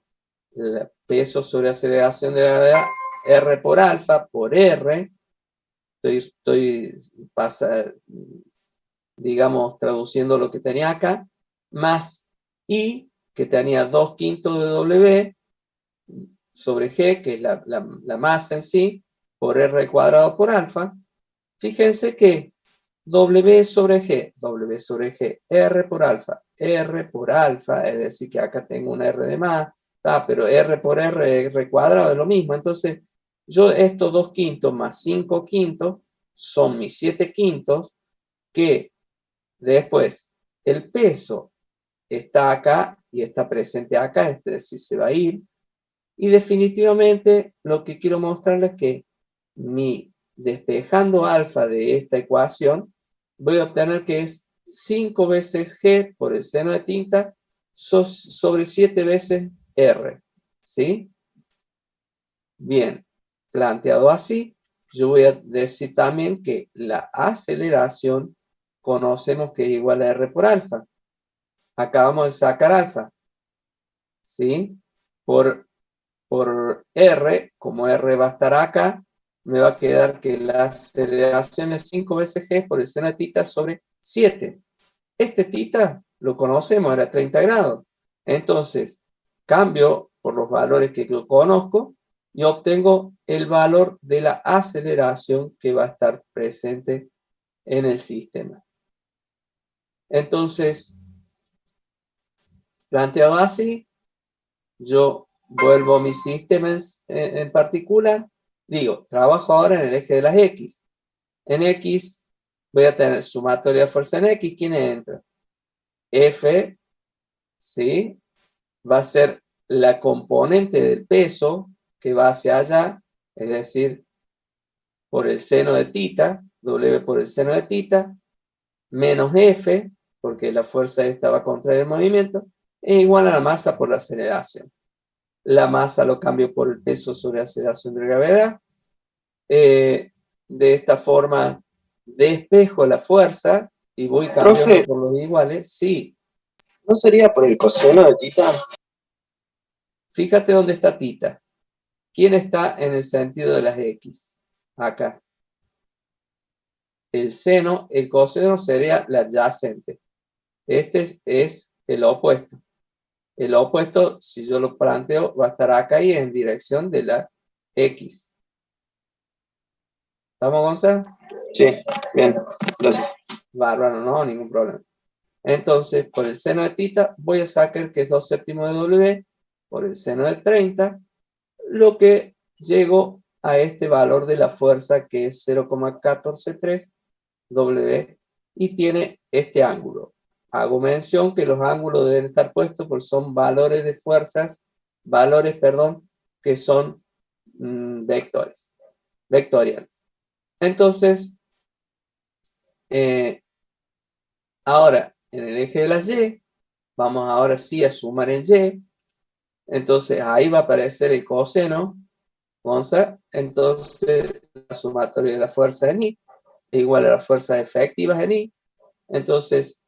A: el peso sobre aceleración de la gravedad, R por alfa, por R, digamos, traduciendo lo que tenía acá, más I, que tenía 2/5 de W, sobre G, que es la masa en sí, por R al cuadrado por alfa. Fíjense que W sobre G, R por alfa, es decir, que acá tengo una R de más, pero R por R cuadrado es lo mismo. Entonces, yo estos 2/5 más 5/5 son mis 7/5, que después el peso está acá y está presente acá, es decir, se va a ir. Y definitivamente lo que quiero mostrarles es que despejando alfa de esta ecuación, voy a obtener que es 5 veces G por el seno de tita sobre 7 veces R. ¿Sí? Bien, planteado así, yo voy a decir también que la aceleración conocemos que es igual a R por alfa. Acabamos de sacar alfa. ¿Sí? Por R, como R va a estar acá, me va a quedar que la aceleración es 5 veces G por el seno de tita sobre 7. Este tita lo conocemos, era 30 grados. Entonces, cambio por los valores que yo conozco y obtengo el valor de la aceleración que va a estar presente en el sistema. Entonces, planteado así, yo vuelvo a mis sistemas en particular, digo, trabajo ahora en el eje de las X. En X voy a tener sumatoria de fuerza en X. ¿Quién entra? F, ¿sí? Va a ser la componente del peso que va hacia allá, es decir, por el seno de tita, W por el seno de tita, menos F, porque la fuerza esta va a contraer el movimiento, es igual a la masa por la aceleración. La masa lo cambio por el peso sobre aceleración de gravedad. De esta forma despejo la fuerza y voy cambiando. Profe, por los iguales. Sí.
B: ¿No sería por el coseno de tita?
A: Fíjate dónde está tita. ¿Quién está en el sentido de las X? Acá. El seno, el coseno sería la adyacente. Este es el opuesto. El opuesto, si yo lo planteo, va a estar acá y en dirección de la X. ¿Estamos, Gonzalo?
B: Sí, bien, gracias.
A: Bárbaro, no, ningún problema. Entonces, por el seno de tita, voy a sacar que es 2/7 de W por el seno de 30, lo que llego a este valor de la fuerza que es 0,143 W y tiene este ángulo. Hago mención que los ángulos deben estar puestos porque son valores de fuerzas, que son en el eje de la Y, vamos ahora sí a sumar en Y, entonces ahí va a aparecer el coseno, entonces la sumatoria de la fuerza en I es igual a las fuerzas efectivas en I, entonces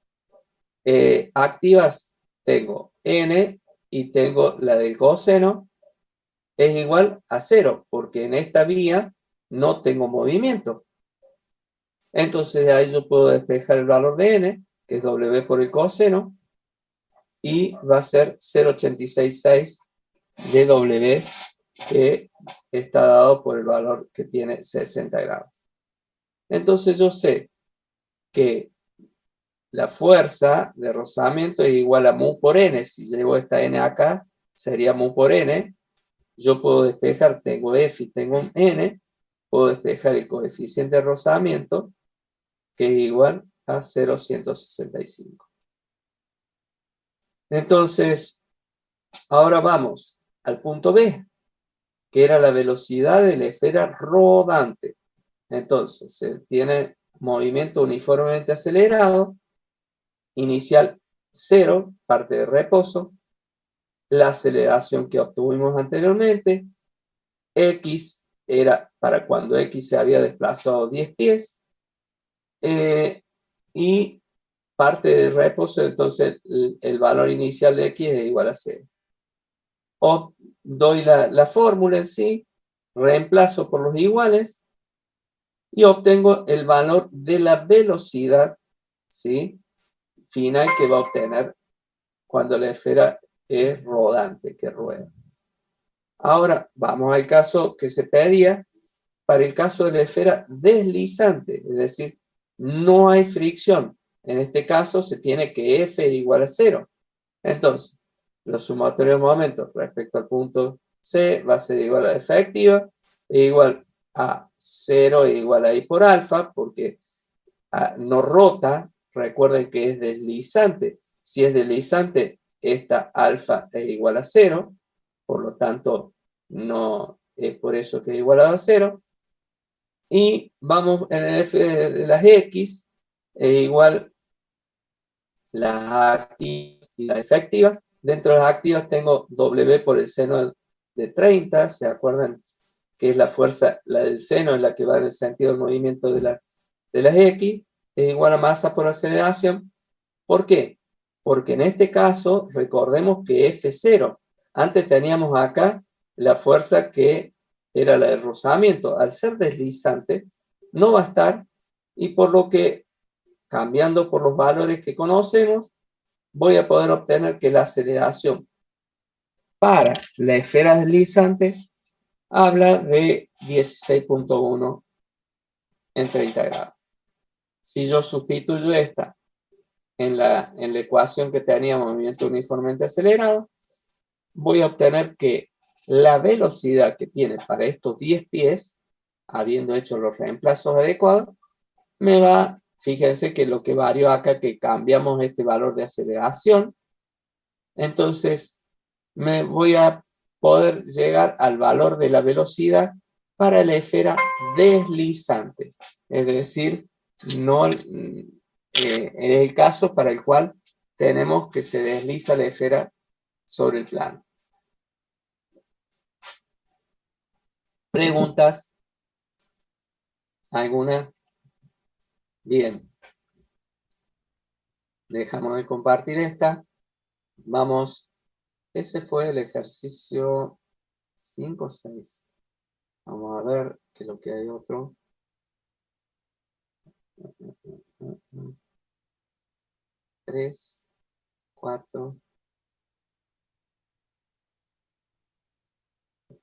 A: activas tengo N y tengo la del coseno, es igual a 0, porque en esta vía no tengo movimiento. Entonces de ahí yo puedo despejar el valor de N, que es W por el coseno, y va a ser 0,866 de W, que está dado por el valor que tiene 60 grados. Entonces yo sé que la fuerza de rozamiento es igual a mu por n. Si llevo esta n acá, sería mu por n. Yo puedo despejar, tengo F y tengo un n, puedo despejar el coeficiente de rozamiento, que es igual a 0,165. Entonces, ahora vamos al punto B, que era la velocidad de la esfera rodante. Entonces, se tiene movimiento uniformemente acelerado, inicial 0, parte de reposo, la aceleración que obtuvimos anteriormente, X era para cuando X se había desplazado 10 pies, y parte de reposo, entonces el valor inicial de X es igual a 0. O doy la fórmula en sí, reemplazo por los iguales y obtengo el valor de la velocidad, ¿sí?, final que va a obtener cuando la esfera es rodante, que rueda. Ahora vamos al caso que se pedía para el caso de la esfera deslizante, es decir, no hay fricción. En este caso se tiene que F es igual a 0. Entonces, los sumatorios de momentos respecto al punto C va a ser igual a la efectiva, e igual a 0 e igual a I por alfa, porque no rota, recuerden que es deslizante. Si es deslizante, esta alfa es igual a 0, por lo tanto, no es por eso que es igual a 0. Y vamos en el F de las X, es igual las activas y las efectivas. Dentro de las activas tengo W por el seno de 30, ¿se acuerdan que es la fuerza, la del seno, en la que va en el sentido del movimiento de las X? Es igual a masa por aceleración. ¿Por qué? Porque en este caso, recordemos que F0, antes teníamos acá la fuerza que era la de rozamiento. Al ser deslizante, no va a estar, y por lo que, cambiando por los valores que conocemos, voy a poder obtener que la aceleración para la esfera deslizante habla de 16.1 en 30 grados. Si yo sustituyo esta en la ecuación que tenía movimiento uniformemente acelerado, voy a obtener que la velocidad que tiene para estos 10 pies, habiendo hecho los reemplazos adecuados, me va, fíjense que lo que varió acá, que cambiamos este valor de aceleración, entonces me voy a poder llegar al valor de la velocidad para la esfera deslizante, es decir, no es el caso para el cual tenemos que se desliza la esfera sobre el plano. ¿Preguntas? ¿Alguna? Bien. Dejamos de compartir esta. Vamos. Ese fue el ejercicio 5 o 6. Vamos a ver que lo que hay otro. 3, 4.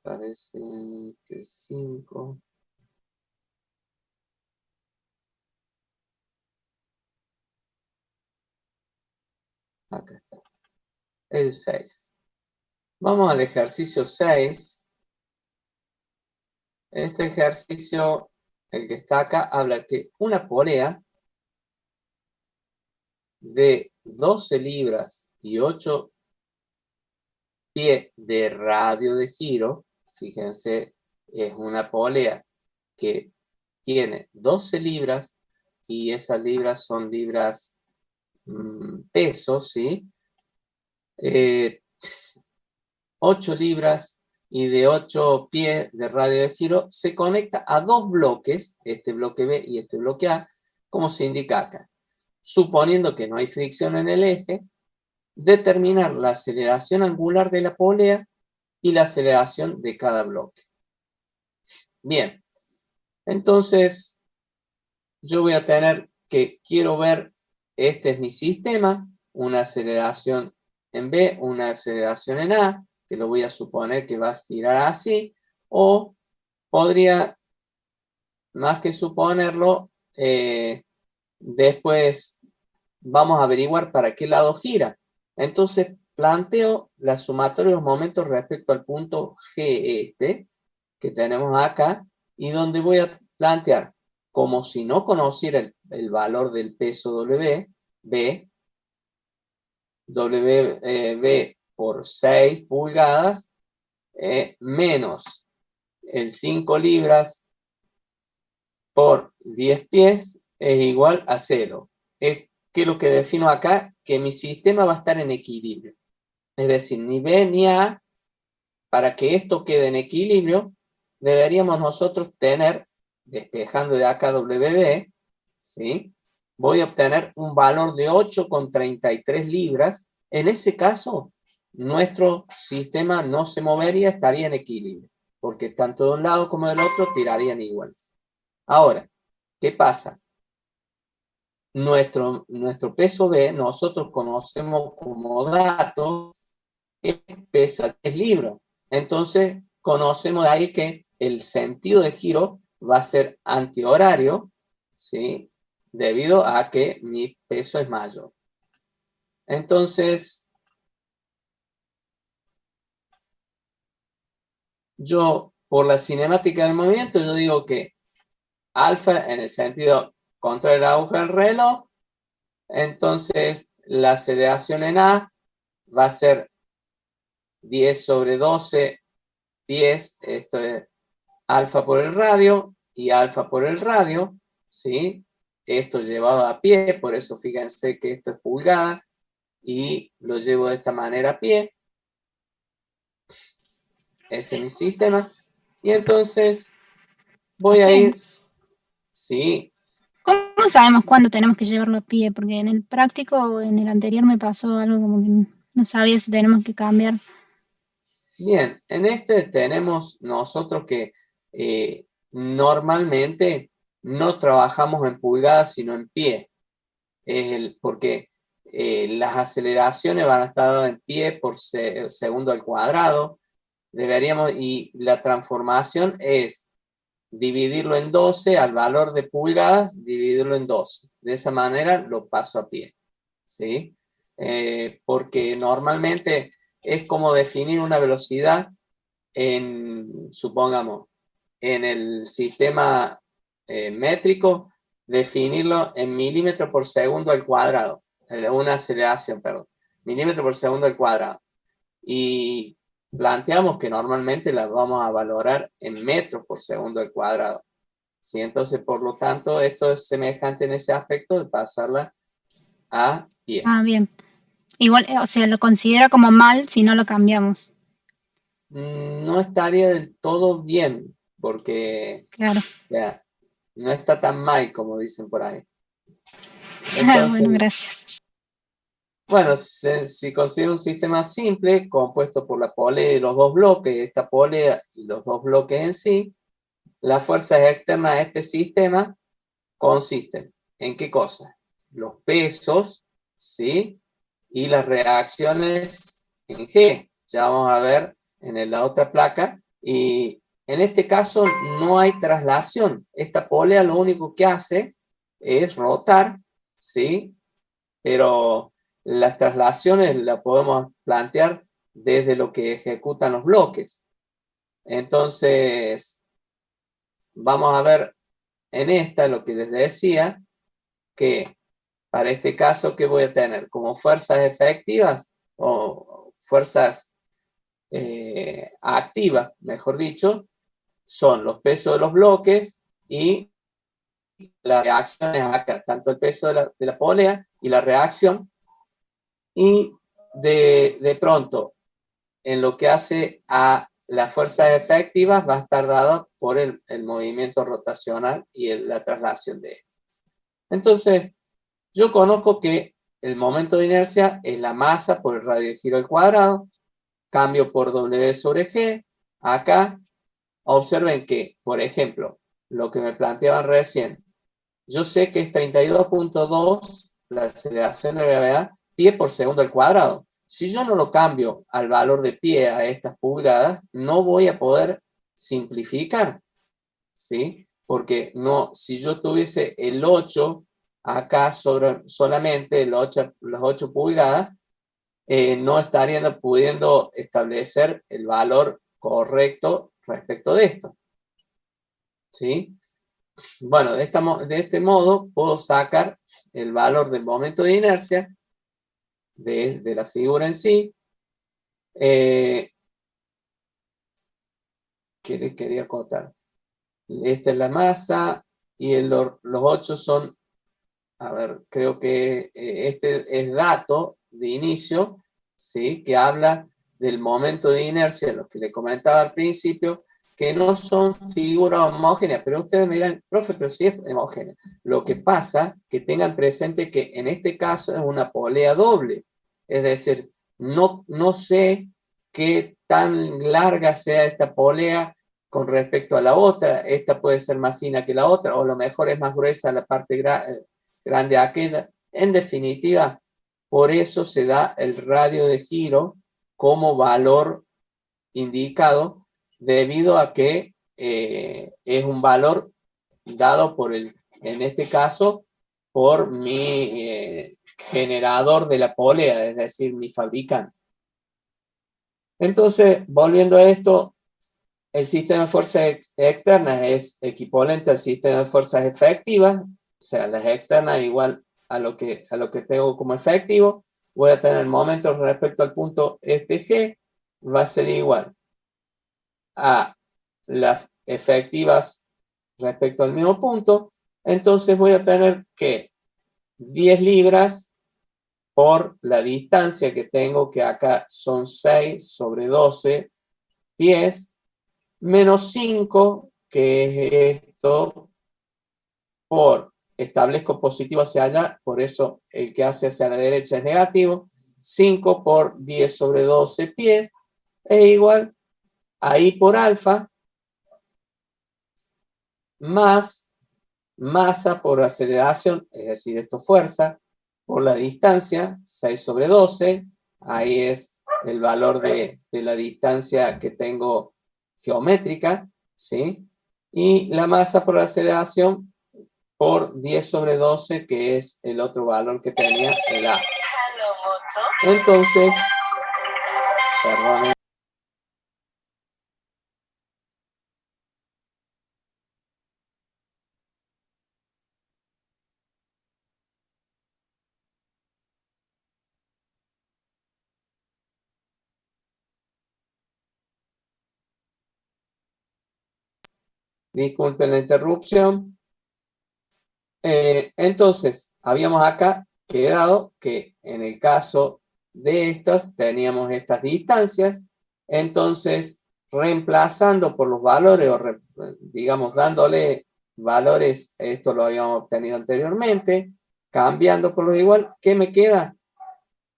A: Parece que 5. Acá está. El 6. Vamos al ejercicio 6. Este ejercicio, el que está acá, habla que una polea de 12 libras y 8 pies de radio de giro, fíjense, es una polea que tiene 12 libras y esas libras son libras pesos, ¿sí? 8 libras y de 8 pies de radio de giro, se conecta a 2 bloques, este bloque B y este bloque A, como se indica acá. Suponiendo que no hay fricción en el eje, determinar la aceleración angular de la polea y la aceleración de cada bloque. Bien, entonces yo voy a tener que, quiero ver, este es mi sistema, una aceleración en B, una aceleración en A, que lo voy a suponer que va a girar así, o podría, más que suponerlo, después vamos a averiguar para qué lado gira. Entonces planteo la sumatoria de los momentos respecto al punto G que tenemos acá, y donde voy a plantear, como si no conociera el valor del peso W, B por 6 pulgadas, menos el 5 libras por 10 pies es igual a 0. ¿Qué es lo que defino acá? Que mi sistema va a estar en equilibrio. Es decir, ni B ni A, para que esto quede en equilibrio, deberíamos nosotros tener, despejando de acá WB, ¿sí? Voy a obtener un valor de 8,33 libras. En ese caso, nuestro sistema no se movería, estaría en equilibrio, porque tanto de un lado como del otro tirarían iguales. Ahora, ¿qué pasa? Nuestro peso B, nosotros conocemos como dato, que pesa 10 libras. Entonces, conocemos de ahí que el sentido de giro va a ser antihorario, ¿sí? Debido a que mi peso es mayor. Entonces, yo, por la cinemática del movimiento, yo digo que alfa en el sentido contra el aguja del reloj, entonces la aceleración en A va a ser 10 sobre 12, 10, esto es alfa por el radio y alfa por el radio, ¿sí? Esto llevado a pie, por eso fíjense que esto es pulgada, y lo llevo de esta manera a pie. Ese es mi sistema. Y entonces voy a ir, sí,
D: ¿Cómo sabemos cuándo tenemos que llevarlo a pie? Porque en el práctico o en el anterior me pasó algo como que no sabía si tenemos que cambiar.
A: bien, en este tenemos nosotros que normalmente no trabajamos en pulgadas, sino en pie. Porque las aceleraciones van a estar en pie por segundo al cuadrado. Deberíamos, y la transformación es dividirlo en 12 al valor de pulgadas, dividirlo en 12. De esa manera lo paso a pie, ¿sí? Porque normalmente es como definir una velocidad en, supongamos, en el sistema métrico, definirlo en milímetros por segundo al cuadrado, una aceleración, perdón, milímetros por segundo al cuadrado. Y planteamos que normalmente la vamos a valorar en metros por segundo al cuadrado. ¿Sí? Entonces, por lo tanto, esto es semejante en ese aspecto de pasarla a pie.
D: Ah, bien. Igual, o sea, lo considera como mal si no lo cambiamos.
A: No estaría del todo bien, porque,
D: Claro.
A: o sea, no está tan mal como dicen por ahí.
D: Bueno,
A: Entonces,
D: gracias.
A: bueno, si considero un sistema simple, compuesto por la polea y los dos bloques, esta polea y los dos bloques en sí, las fuerzas externas de este sistema consisten en qué cosa? Los pesos, ¿sí? Y las reacciones en G. Ya vamos a ver en la otra placa. Y en este caso no hay traslación. Esta polea lo único que hace es rotar, ¿sí? Pero las traslaciones las podemos plantear desde lo que ejecutan los bloques. Entonces, vamos a ver en esta lo que les decía, que para este caso, ¿qué voy a tener? Como fuerzas efectivas o fuerzas activas, mejor dicho, son los pesos de los bloques y las reacciones acá, tanto el peso de la polea y la reacción, y de pronto, en lo que hace a las fuerzas efectivas, va a estar dado por el movimiento rotacional y la traslación de esto. Entonces, yo conozco que el momento de inercia es la masa por el radio de giro al cuadrado, cambio por W sobre G. Acá, observen que, por ejemplo, lo que me planteaban recién, yo sé que es 32.2 la aceleración de gravedad, pie por segundo al cuadrado. Si yo no lo cambio al valor de pie a estas pulgadas, no voy a poder simplificar, ¿sí? Porque no, si yo tuviese el 8 acá solamente las 8 pulgadas, no estarían pudiendo establecer el valor correcto respecto de esto, ¿sí? Bueno, de este modo puedo sacar el valor del momento de inercia de la figura en sí. ¿Qué les quería contar? Esta es la masa y los 8 son, a ver, creo que este es dato de inicio, ¿sí? Que habla del momento de inercia, lo que le comentaba al principio, que no son figuras homogéneas, pero ustedes me dirán, profe, pero sí es homogénea. Lo que pasa, que tengan presente que en este caso es una polea doble, es decir, no sé qué tan larga sea esta polea con respecto a la otra. Esta puede ser más fina que la otra, o a lo mejor es más gruesa la parte grande aquella. En definitiva, por eso se da el radio de giro como valor indicado, debido a que es un valor dado en este caso, por mi generador de la polea, es decir, mi fabricante. Entonces, volviendo a esto, el sistema de fuerzas externas es equivalente al sistema de fuerzas efectivas, o sea, las externas igual a lo que tengo como efectivo. Voy a tener momentos respecto al punto G, va a ser igual a las efectivas respecto al mismo punto. Entonces voy a tener que 10 libras por la distancia que tengo, que acá son 6 sobre 12 pies, menos 5, que es esto, por, establezco positivo hacia allá, por eso el que hace hacia la derecha es negativo, 5 por 10 sobre 12 pies, es igual a I por alfa, más masa por aceleración, es decir, esto fuerza, por la distancia, 6 sobre 12, ahí es el valor de la distancia que tengo geométrica, ¿sí? Y la masa por aceleración por 10 sobre 12, que es el otro valor que tenía el A. Entonces, perdón. Disculpen la interrupción. Entonces, habíamos acá quedado que en el caso de estas teníamos estas distancias. Entonces, reemplazando por los valores, o digamos, dándole valores, esto lo habíamos obtenido anteriormente, cambiando por los igual, ¿qué me queda?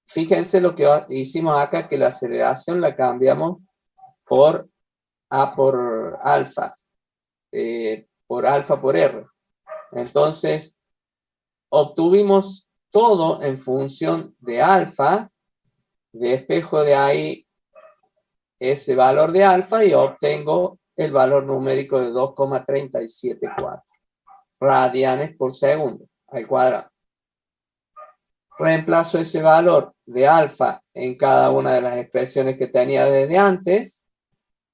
A: Fíjense lo que hicimos acá, que la aceleración la cambiamos por A por alfa, por alfa por R. Entonces, obtuvimos todo en función de alfa, despejo de ahí ese valor de alfa y obtengo el valor numérico de 2,374 radianes por segundo al cuadrado. Reemplazo ese valor de alfa en cada una de las expresiones que tenía desde antes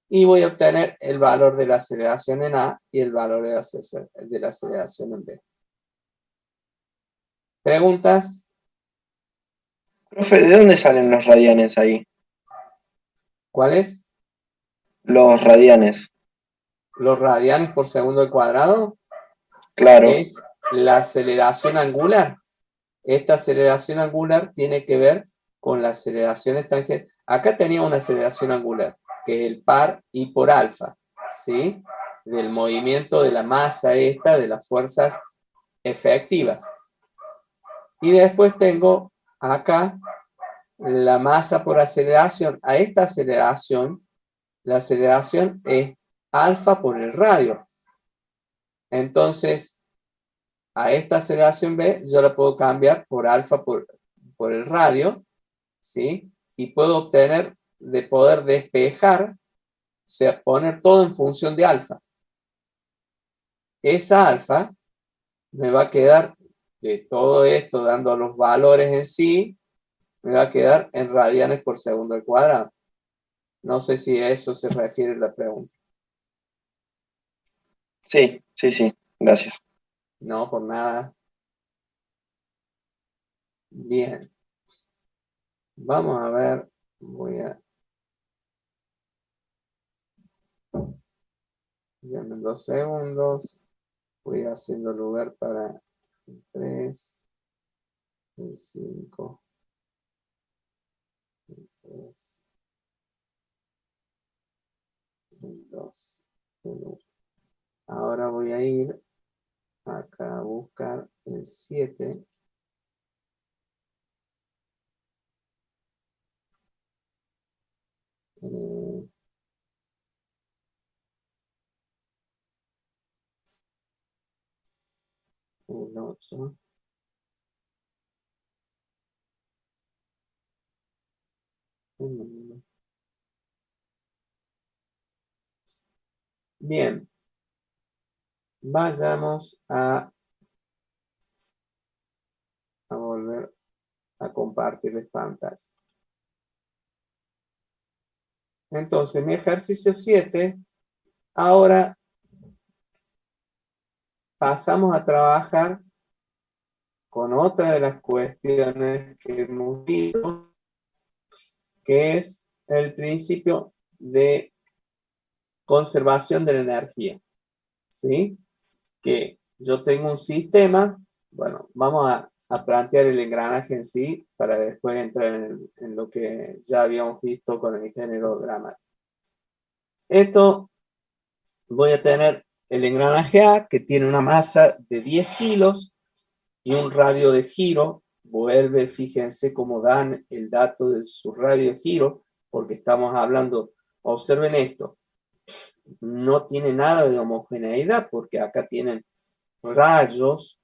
A: y voy a obtener el valor de la aceleración en A y el valor de la aceleración en B. ¿Preguntas?
B: Profe, ¿de dónde salen los radianes ahí?
A: ¿Cuáles?
B: Los radianes.
A: Los radianes por segundo al cuadrado
B: Claro.
A: es la aceleración angular. esta aceleración angular tiene que ver con las aceleraciones tangentes. Acá tenía una aceleración angular, que es el par I por alfa, ¿sí? Del movimiento de la masa esta, de las fuerzas efectivas. Y después tengo acá la masa por aceleración. A esta aceleración, la aceleración es alfa por el radio. Entonces, a esta aceleración B yo la puedo cambiar por alfa por el radio, ¿sí? Y puedo obtener de poder despejar, o sea, poner todo en función de alfa. Esa alfa me va a quedar de todo esto, dando los valores en sí, me va a quedar en radianes por segundo al cuadrado. No sé si a eso se refiere la pregunta.
B: Sí, sí, sí, gracias.
A: No, por nada. Bien. Vamos a ver. Voy a... Dame 2 segundos. Voy haciendo lugar para el 3, el 5, el 3, el 2, el 1. Ahora voy a ir acá a buscar el 7. El 8. Bien. Vayamos a volver a compartirles pantalla. Entonces, mi ejercicio 7, ahora pasamos a trabajar con otra de las cuestiones que hemos visto, que es el principio de conservación de la energía. ¿Sí? Que yo tengo un sistema, bueno, vamos a plantear el engranaje en sí para después entrar en lo que ya habíamos visto con el género gramático. Esto voy a tener el engranaje A, que tiene una masa de 10 kilos y un radio de giro. Vuelve, fíjense cómo dan el dato de su radio de giro, porque estamos hablando, observen esto, no tiene nada de homogeneidad, porque acá tienen rayos,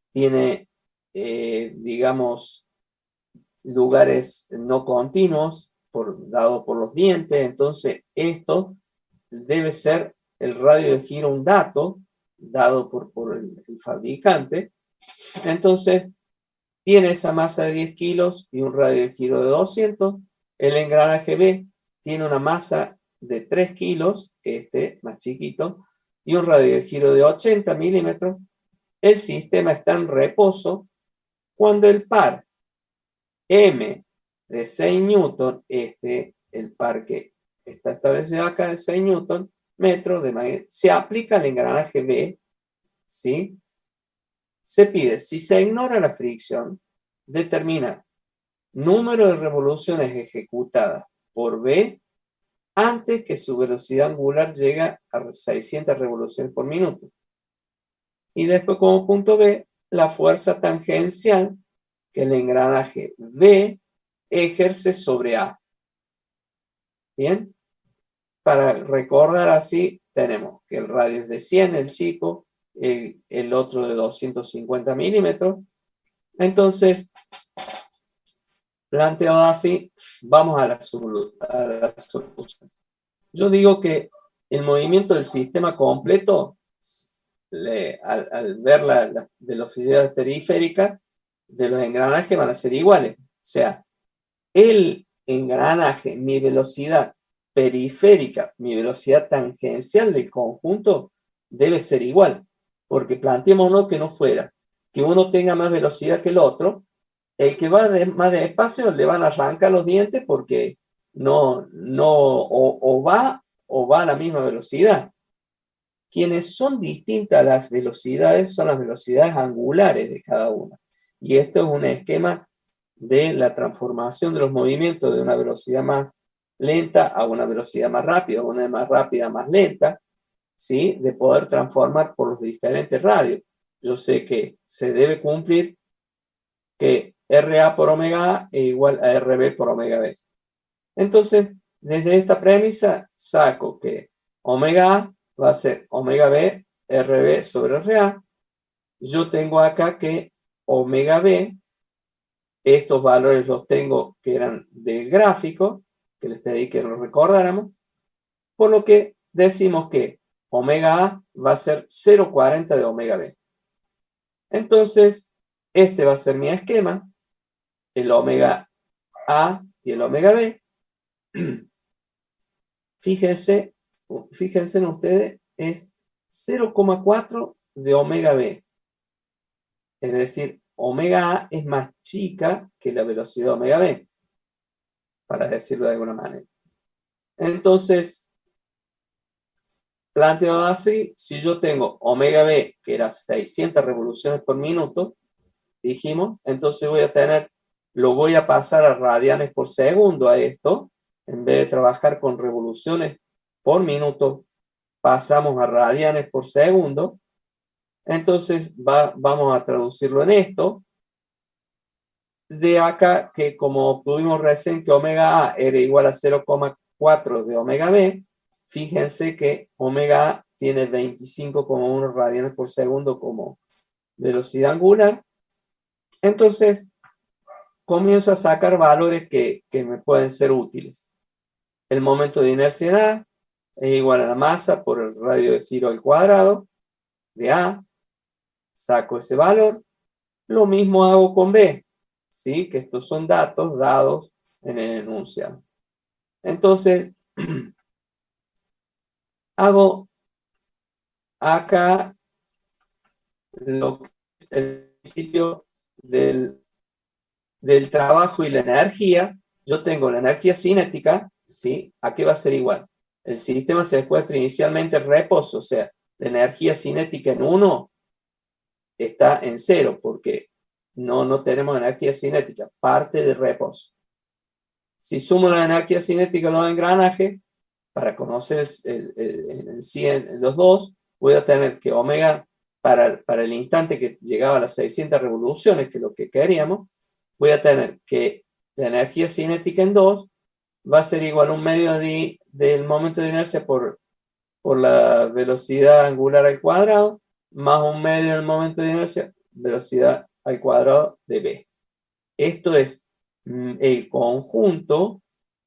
A: tiene, digamos, lugares no continuos, dado por los dientes. Entonces, esto debe ser el radio de giro un dato dado por el fabricante. Entonces, tiene esa masa de 10 kilos y un radio de giro de 200. El engranaje B tiene una masa de 3 kilos, este más chiquito, y un radio de giro de 80 milímetros. El sistema está en reposo cuando el par M de 6 newton, el par que está establecido acá de 6 newton, metros de magnitud, se aplica al engranaje B, ¿sí? Se pide, si se ignora la fricción, determina número de revoluciones ejecutadas por B antes que su velocidad angular llegue a 600 revoluciones por minuto. Y después, como punto B, la fuerza tangencial que el engranaje B ejerce sobre A. Bien, para recordar así, tenemos que el radio es de 100, el chico, el otro de 250 milímetros. Entonces, planteado así, vamos a la solución. Yo digo que el movimiento del sistema completo, al ver la velocidad periférica de los engranajes, van a ser iguales. O sea, el engranaje, mi velocidad periférica, mi velocidad tangencial del conjunto debe ser igual, porque planteémonos que no fuera, que uno tenga más velocidad que el otro, el que va más despacio le van a arrancar los dientes porque o va a la misma velocidad. Quienes son distintas las velocidades son las velocidades angulares de cada una. Y esto es un esquema de la transformación de los movimientos de una velocidad más lenta a una velocidad más rápida, una más rápida a más lenta, ¿sí? De poder transformar por los diferentes radios. Yo sé que se debe cumplir que RA por omega A es igual a RB por omega B. Entonces, desde esta premisa saco que omega A va a ser omega B RB sobre RA. Yo tengo acá que omega B, estos valores los tengo que eran del gráfico, que les pedí que lo recordáramos, por lo que decimos que omega A va a ser 0,40 de omega B. Entonces, este va a ser mi esquema, el omega A y el omega B. Fíjense en ustedes, es 0,4 de omega B. Es decir, omega A es más chica que la velocidad de omega B, para decirlo de alguna manera. Entonces, planteado así, si yo tengo omega B, que era 600 revoluciones por minuto, dijimos, entonces lo voy a pasar a radianes por segundo a esto, en vez de trabajar con revoluciones por minuto, pasamos a radianes por segundo. Entonces vamos a traducirlo en esto. De acá que como tuvimos recién que omega A era igual a 0,4 de omega B, fíjense que omega A tiene 25,1 radianes por segundo como velocidad angular. Entonces comienzo a sacar valores que me pueden ser útiles. El momento de inercia en A es igual a la masa por el radio de giro al cuadrado de A. Saco ese valor. Lo mismo hago con B, ¿sí? Que estos son datos dados en el enunciado. Entonces, hago acá lo que es el principio del trabajo y la energía. Yo tengo la energía cinética, ¿sí? ¿A qué va a ser igual? El sistema se encuentra inicialmente en reposo, o sea, la energía cinética en 1 está en 0, porque no tenemos energía cinética, parte de reposo. Si sumo la energía cinética a los engranajes, para conocer los dos, voy a tener que omega, para el instante que llegaba a las 600 revoluciones, que es lo que queríamos, voy a tener que la energía cinética en 2 va a ser igual a un medio del momento de inercia por la velocidad angular al cuadrado, más un medio del momento de inercia, velocidad al cuadrado de B. Esto es, el conjunto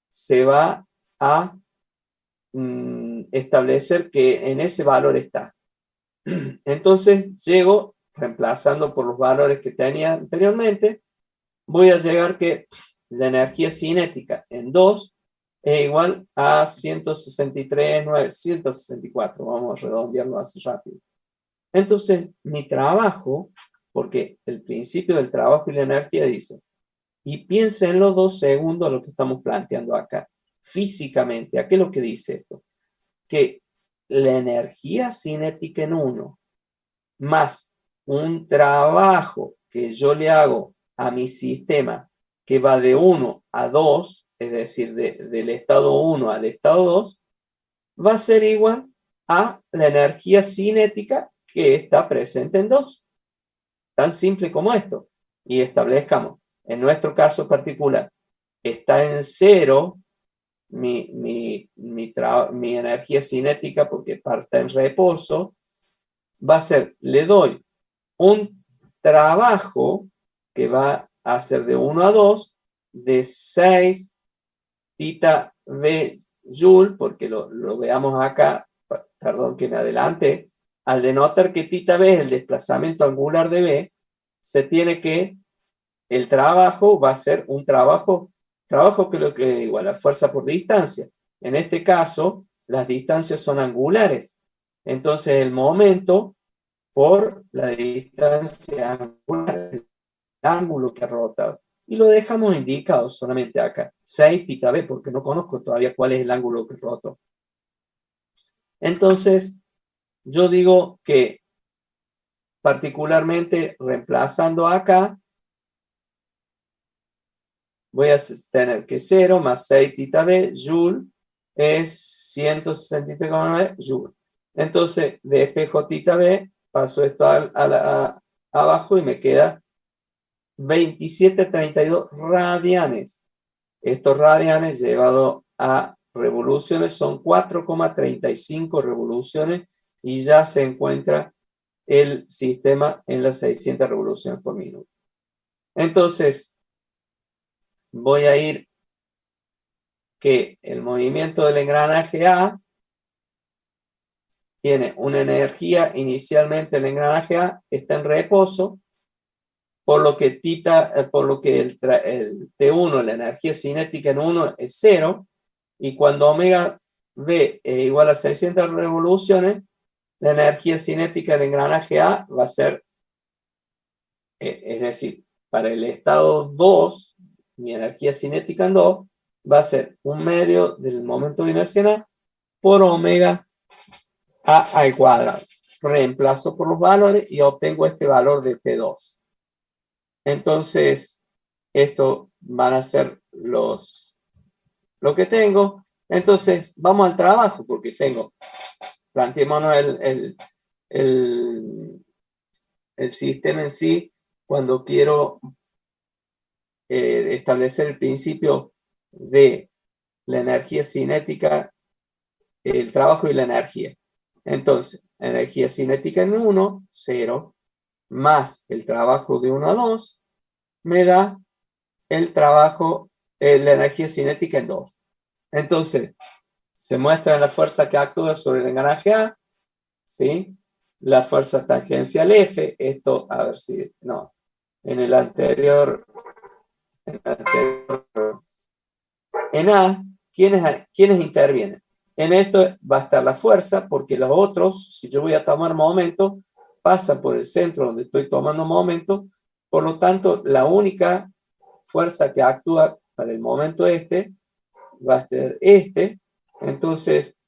A: se va a establecer que en ese valor está. Entonces llego, reemplazando por los valores que tenía anteriormente, voy a llegar que la energía cinética en 2 es igual a 164, vamos a redondearlo así rápido. Entonces, mi trabajo, porque el principio del trabajo y la energía dice, y piénsenlo 2 segundos lo que estamos planteando acá, físicamente, ¿a qué es lo que dice esto? Que la energía cinética en 1 más un trabajo que yo le hago a mi sistema que va de 1 a 2, es decir, del estado 1 al estado 2, va a ser igual a la energía cinética que está presente en 2. Tan simple como esto. Y establezcamos, en nuestro caso particular, está en 0 mi energía cinética porque parte en reposo, va a ser, le doy un trabajo que va a ser de 1 a 2 de 6 tita V joule, porque lo veamos acá, perdón que me adelante, al denotar que tita V es el desplazamiento angular de B, se tiene que, el trabajo va a ser un trabajo que lo que igual a fuerza por distancia. En este caso, las distancias son angulares. Entonces, el momento por la distancia angular, el ángulo que ha rotado. Y lo dejamos indicado solamente acá, 6 tita B, porque no conozco todavía cuál es el ángulo que rotó. Entonces, yo digo que particularmente reemplazando acá, voy a tener que 0 más 6 tita B, joule, es 163,9 joule. Entonces, despejo tita B, paso esto abajo y me queda 27,32 radianes. Estos radianes llevado a revoluciones son 4,35 revoluciones y ya se encuentra el sistema en las 600 revoluciones por minuto. Entonces, voy a ir que el movimiento del engranaje A tiene una energía, inicialmente el engranaje A está en reposo, por lo que el T1, la energía cinética en 1 es 0, y cuando omega V es igual a 600 revoluciones, la energía cinética del engranaje A va a ser, es decir, para el estado 2, mi energía cinética en 2 va a ser 1/2 del momento de inercia A por omega A al cuadrado. Reemplazo por los valores y obtengo este valor de T2. Entonces, esto van a ser lo que tengo. Entonces, vamos al trabajo, porque planteémonos el sistema en sí, cuando quiero establecer el principio de la energía cinética, el trabajo y la energía. Entonces, energía cinética en 1, 0, más el trabajo de 1 a 2, me da el trabajo, la energía cinética en 2. Entonces, se muestra la fuerza que actúa sobre el engranaje A, ¿sí? La fuerza tangencial F, esto, a ver si, no, en el anterior, en A, ¿quiénes intervienen? En esto va a estar la fuerza, porque los otros, si yo voy a tomar momento, pasan por el centro donde estoy tomando momento, por lo tanto, la única fuerza que actúa para el momento va a ser entonces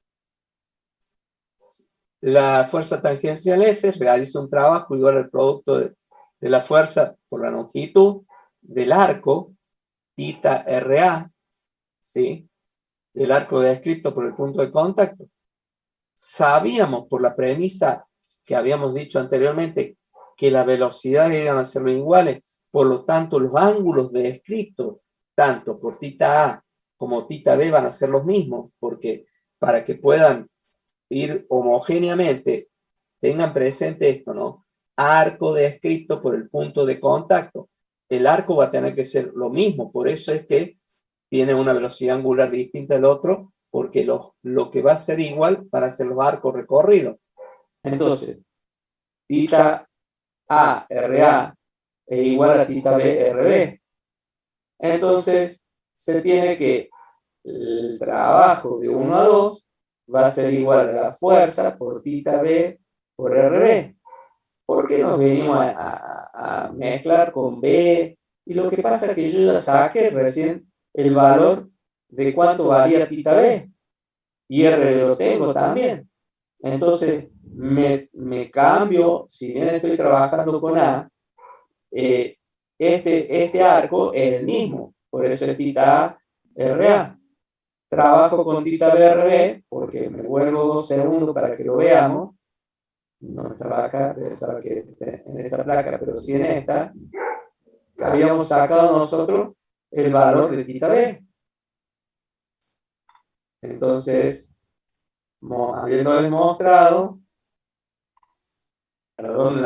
A: la fuerza tangencial F realiza un trabajo igual al producto de la fuerza por la longitud del arco, tita RA, ¿sí? Del arco descrito por el punto de contacto. Sabíamos por la premisa que habíamos dicho anteriormente que las velocidades iban a ser iguales, por lo tanto los ángulos descritos tanto por tita A como tita B van a ser los mismos, porque para que puedan ir homogéneamente, tengan presente esto, ¿no? Arco descrito por el punto de contacto. El arco va a tener que ser lo mismo, por eso es que tiene una velocidad angular distinta al otro, porque lo que va a ser igual van a ser los arcos recorridos. Entonces, tita A RA es igual a tita B RB. Entonces, se tiene que el trabajo de 1 a 2 va a ser igual a la fuerza por tita B por RB. ¿Por qué nos venimos a mezclar con B? Y lo que pasa es que yo ya saqué recién el valor de cuánto varía tita B. Y R lo tengo también. Entonces, me cambio, si bien estoy trabajando con A, este arco es el mismo. Por eso es tita A, RA. Trabajo con tita BRB, porque me vuelvo 2 segundos para que lo veamos. No estaba acá, pensaba que en esta placa, pero sí en esta, habíamos sacado nosotros el valor de tita B. Entonces, habiendo demostrado, perdón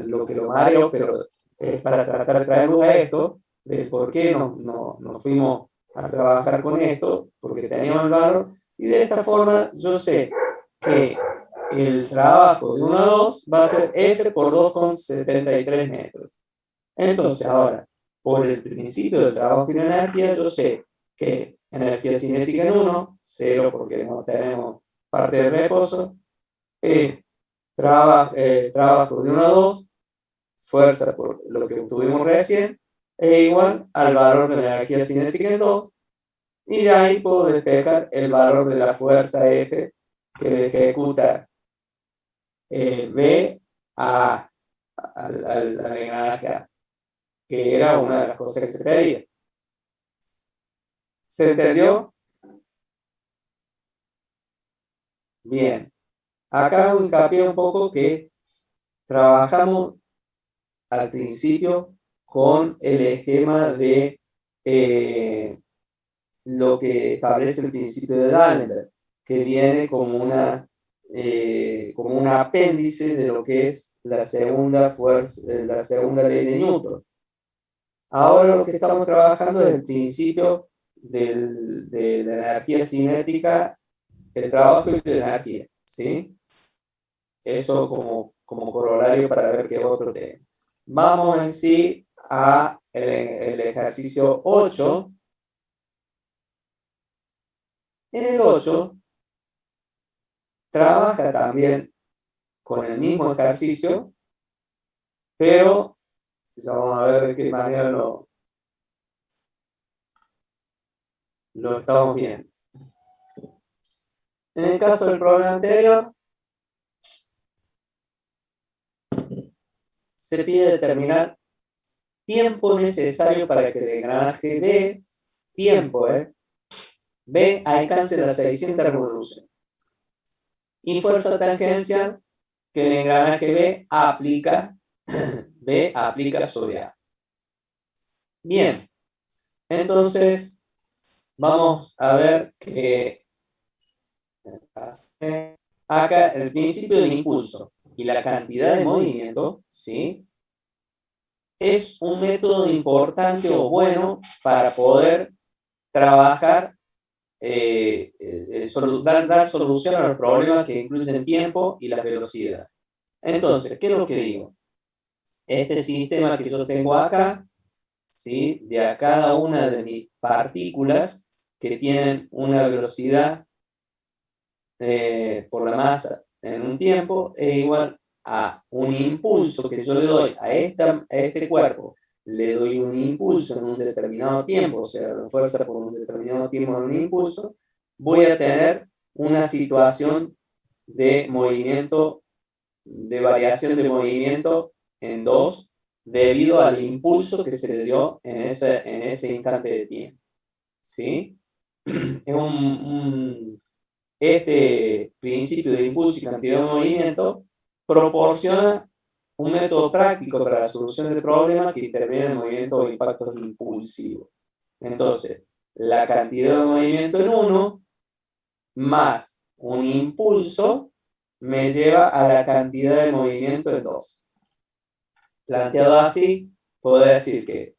A: lo que lo mareo, pero es para tratar de traer luz a esto, del por qué nos fuimos a trabajar con esto, porque teníamos el valor, y de esta forma yo sé que el trabajo de 1 a 2 va a ser F por 2,73 metros. Entonces ahora, por el principio del trabajo y la energía, yo sé que energía cinética en 1, 0 porque no tenemos parte de reposo, trabajo de 1 a 2, fuerza por lo que obtuvimos recién, es igual al valor de la energía cinética en 2, y de ahí puedo despejar el valor de la fuerza F que ejecuta B al engranaje A, que era una de las cosas que se pedía. ¿Se entendió? Bien. Acá hago hincapié un poco que trabajamos al principio con el esquema de lo que establece el principio de Dallenberg, que viene como un apéndice de lo que es la segunda fuerza, la segunda ley de Newton. Ahora lo que estamos trabajando es el principio de la energía cinética, el trabajo y la energía, ¿sí? Eso como corolario para ver qué otro tema. Vamos en sí a el ejercicio 8. En el 8 trabaja también con el mismo ejercicio, pero ya vamos a ver de qué manera lo estamos viendo. En el caso del problema anterior, se pide determinar tiempo necesario para que el engranaje B, B alcance las 600 revoluciones. Y fuerza tangencial que el engranaje B aplica sobre A. Bien, entonces vamos a ver que acá el principio del impulso y la cantidad de movimiento, ¿sí?, es un método importante o bueno para poder trabajar, dar solución a los problemas que incluyen tiempo y la velocidad. Entonces, ¿qué es lo que digo? Este sistema que yo tengo acá, ¿sí?, de a cada una de mis partículas que tienen una velocidad por la masa en un tiempo es igual a un impulso que yo le doy a este cuerpo, le doy un impulso en un determinado tiempo, o sea, la fuerza por un determinado tiempo en un impulso, voy a tener una situación de movimiento, de variación de movimiento en 2, debido al impulso que se le dio en ese instante de tiempo, ¿sí? Es este principio de impulso y cantidad de movimiento proporciona un método práctico para la solución del problema que interviene en el movimiento o impactos impulsivos. Entonces, la cantidad de movimiento en 1 más un impulso me lleva a la cantidad de movimiento en 2. Planteado así, puedo decir que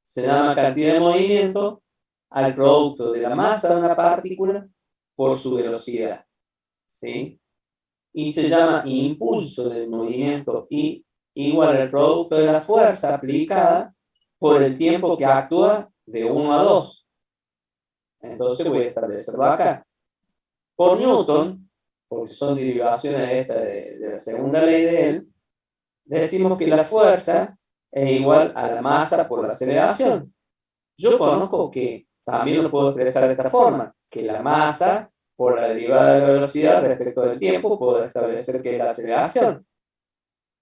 A: se llama cantidad de movimiento al producto de la masa de una partícula por su velocidad, ¿sí? Y se llama impulso del movimiento I igual al producto de la fuerza aplicada por el tiempo que actúa de 1 a 2. Entonces voy a establecerlo acá. Por Newton, porque son derivaciones de la segunda ley de él, decimos que la fuerza es igual a la masa por la aceleración. Yo conozco que también lo puedo expresar de esta forma, que la masa por la derivada de la velocidad respecto del tiempo puedo establecer que es la aceleración.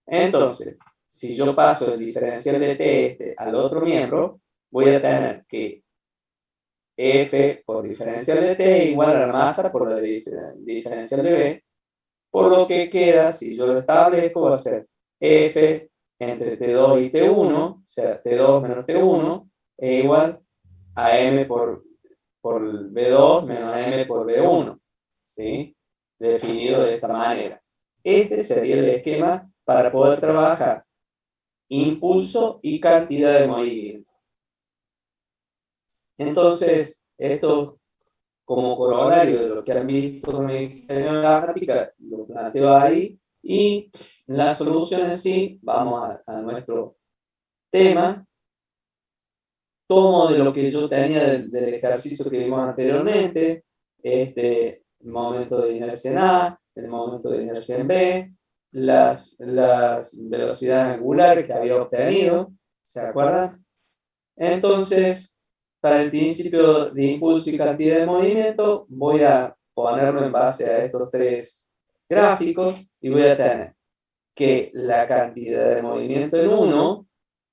A: Entonces, si yo paso el diferencial de t al otro miembro, voy a tener que F por diferencial de t igual a la masa por la diferencial de B, por lo que queda, si yo lo establezco, va a ser F entre T2 y T1, o sea, T2 menos T1, es igual a M por B2 menos M por B1, ¿sí? Definido de esta manera. Este sería el esquema para poder trabajar impulso y cantidad de movimiento. Entonces, esto como corolario de lo que han visto con el ingeniero de la práctica, lo planteo ahí, y la solución en sí, vamos a nuestro tema, tomo de lo que yo tenía del ejercicio que vimos anteriormente, este momento de inercia en A, el momento de inercia en B, las velocidades angulares que había obtenido, ¿se acuerdan? Entonces, para el principio de impulso y cantidad de movimiento, voy a ponerlo en base a estos 3 gráficos y voy a tener que la cantidad de movimiento en 1,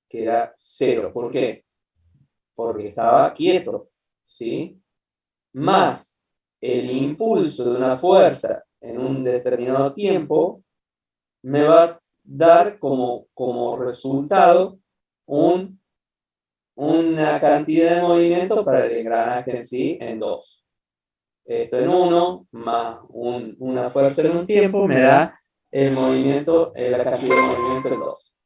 A: que era 0. ¿Por qué? Porque estaba quieto, ¿sí? Más el impulso de una fuerza en un determinado tiempo, me va a dar como resultado una cantidad de movimiento para el engranaje en sí en 2. Esto en 1 más una fuerza en un tiempo me da el movimiento, la cantidad de movimiento en 2.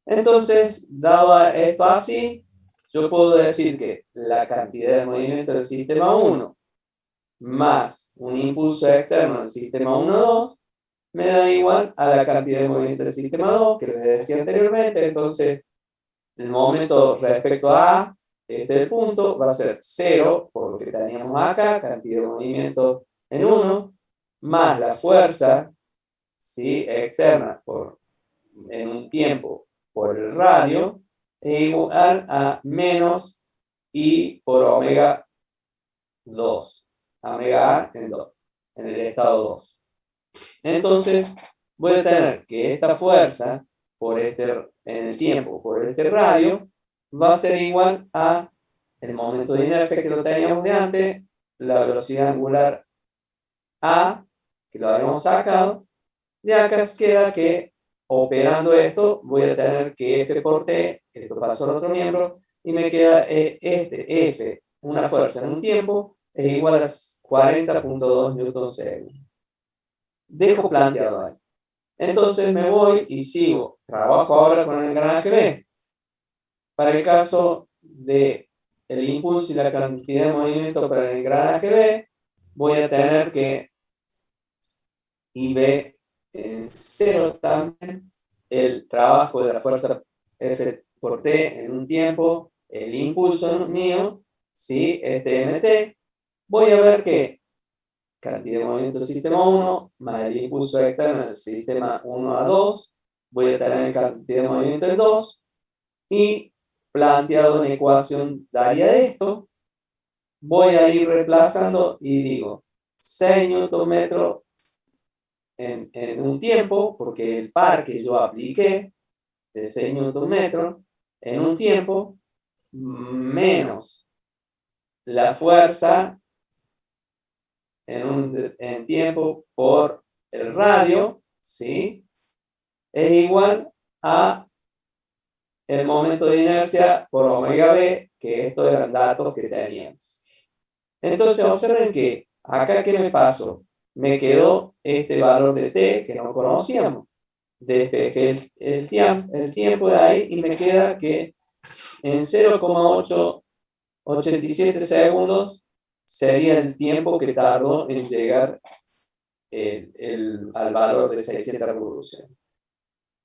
A: Entonces, dado esto así, yo puedo decir que la cantidad de movimiento del sistema 1 más un impulso externo del sistema 1-2 me da igual a la cantidad de movimiento del sistema 2, que les decía anteriormente. Entonces, el momento respecto a este punto va a ser 0, por lo que teníamos acá, cantidad de movimiento en 1, más la fuerza, ¿sí?, externa en un tiempo por el radio, es igual a menos I por omega 2, omega A en 2, en el estado 2. Entonces, voy a tener que esta fuerza en el tiempo por este radio va a ser igual a el momento de inercia que lo teníamos de antes, la velocidad angular A, que lo habíamos sacado. De acá queda que operando esto voy a tener que F por T, esto pasó al otro miembro, y me queda F, una fuerza en un tiempo, es igual a 40.2 newtons segundo. Dejo planteado ahí. Entonces me voy y sigo. Trabajo ahora con el engranaje B. Para el caso de el impulso y la cantidad de movimiento para el engranaje B, voy a tener que IB en 0 también, el trabajo de la fuerza F por T en un tiempo, el impulso mío, ¿sí?, este MT, voy a ver que cantidad de movimiento del sistema 1 más el impulso externo del sistema 1 a 2, voy a tener cantidad de movimiento en 2, y planteado una ecuación daría esto, voy a ir reemplazando y digo 6 Nm en un tiempo, porque el par que yo apliqué de 6 Nm en un tiempo, menos la fuerza en tiempo por el radio, ¿sí?, es igual a el momento de inercia por omega b, que estos eran datos que teníamos. Entonces observen que acá, ¿qué me pasó? Me quedó este valor de t que no conocíamos. Despejé el tiempo de ahí y me queda que en 0,887 segundos sería el tiempo que tardó en llegar al valor de 600 revoluciones.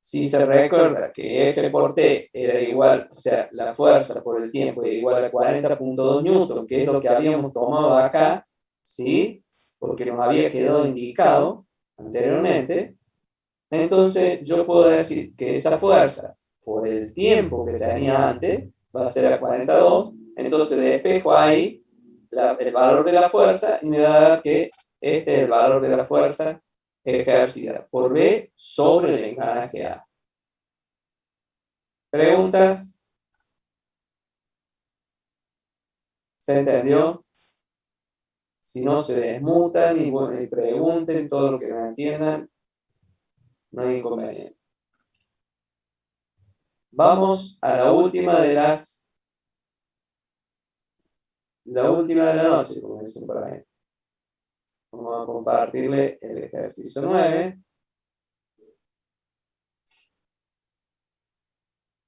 A: Si se recuerda que F por T era igual, o sea, la fuerza por el tiempo era igual a 40.2 newton, que es lo que habíamos tomado acá, ¿sí?, porque nos había quedado indicado anteriormente, entonces yo puedo decir que esa fuerza por el tiempo que tenía antes va a ser a 42, entonces despejo ahí el valor de la fuerza y me da a dar que este es el valor de la fuerza ejercida por B sobre el engranaje A. ¿Preguntas? ¿Se entendió? Si no, se desmutan y pregunten todo lo que no entiendan. No hay inconveniente. Vamos a la última de la noche, como dicen por ahí. Vamos a compartirle el ejercicio 9.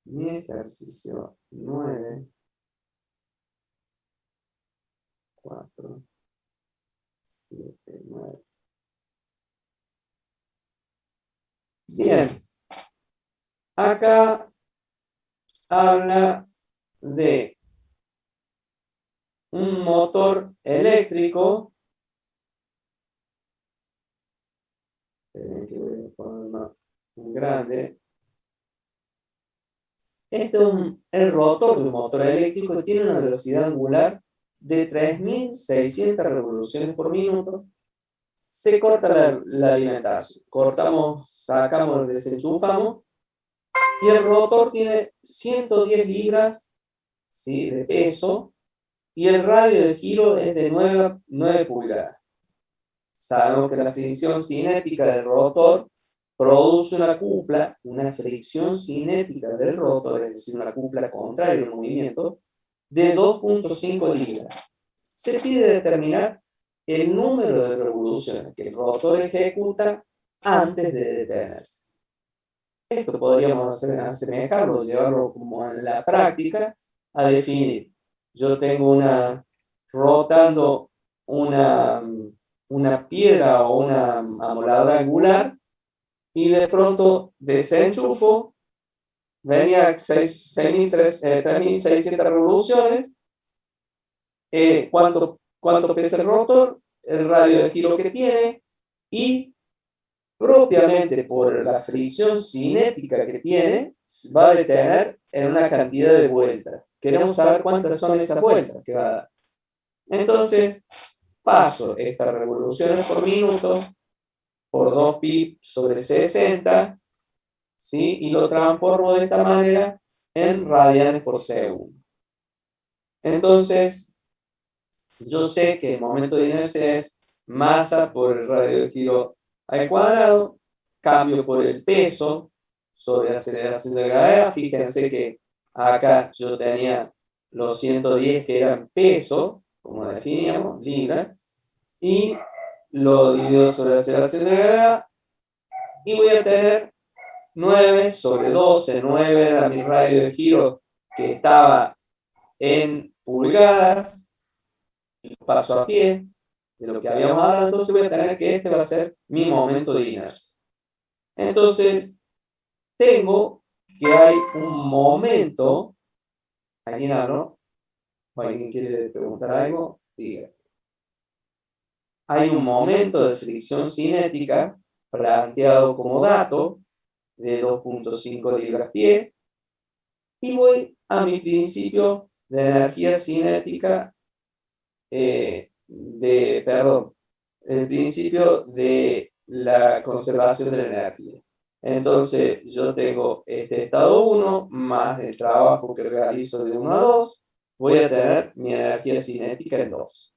A: Mi ejercicio 9. 4, 7, 9. Bien. Acá habla de un motor eléctrico. Esperen que voy a poner más grande. Este es el rotor de un motor eléctrico que tiene una velocidad angular de 3.600 revoluciones por minuto. Se corta la alimentación. Cortamos, sacamos, desenchufamos. Y el rotor tiene 110 libras, ¿sí?, de peso y el radio de giro es de 9 pulgadas. Sabemos que la fricción cinética del rotor produce una fricción cinética del rotor, es decir, una cúpula contraria al movimiento, de 2.5 libras. Se pide determinar el número de revoluciones que el rotor ejecuta antes de detenerse. Esto podríamos asemejarlo, llevarlo como en la práctica, a definir. Yo tengo rotando una piedra o una amoladora angular y de pronto desenchufo, venía 3.600 revoluciones. ¿Cuánto pesa el rotor? El radio de giro que tiene y propiamente por la fricción cinética que tiene, va a detener en una cantidad de vueltas. Queremos saber cuántas son esas vueltas que va a dar. Entonces, paso estas revoluciones por minuto por 2pi sobre 60, ¿sí? Y lo transformo de esta manera en radianes por segundo. Entonces, yo sé que el momento de inercia es masa por el radio de giro al cuadrado, cambio por el peso sobre aceleración de gravedad. Fíjense que acá yo tenía los 110 que eran peso, como definíamos, libra, y lo divido sobre aceleración de gravedad, y voy a tener 9 sobre 12, 9 era mi radio de giro que estaba en pulgadas, y lo paso a pie, de lo que habíamos hablado, entonces voy a tener que este va a ser mi momento de inercia. Entonces, tengo que hay un momento, ¿alguien habló? ¿O alguien quiere preguntar algo? Diga. Hay un momento de fricción cinética planteado como dato de 2.5 libras-pie y voy a mi principio de energía cinética el principio de la conservación de la energía. Entonces, yo tengo este estado 1 más el trabajo que realizo de 1 a 2, voy a tener mi energía cinética en 2.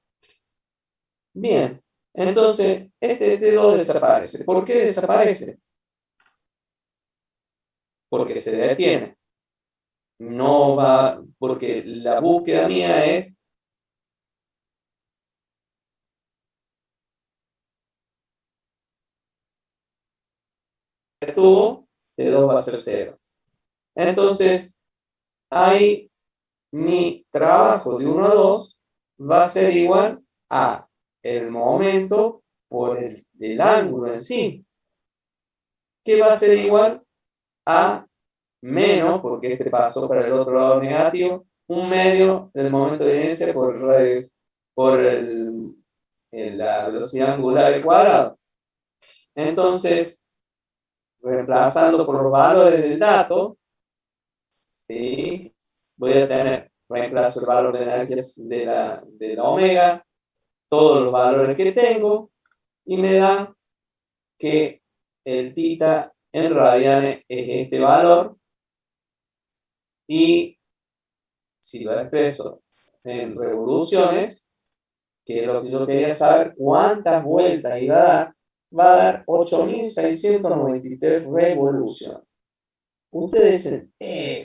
A: Bien, entonces, este T2 desaparece. ¿Por qué desaparece? Porque se detiene. No va, porque la búsqueda mía es tuvo, T2 va a ser 0. Entonces, ahí mi trabajo de 1 a 2 va a ser igual a el momento por el ángulo en sí, que va a ser igual a menos, porque este pasó para el otro lado negativo, 1/2 del momento de inercia por la velocidad angular al cuadrado. Entonces, reemplazando por los valores del dato, ¿sí? Voy a tener, reemplazo el valor de energía de la omega, todos los valores que tengo, y me da que el tita en radianes es este valor, y si lo expreso en revoluciones, que es lo que yo quería saber, cuántas vueltas iba a dar, va a dar 8.693 revoluciones. Ustedes dicen,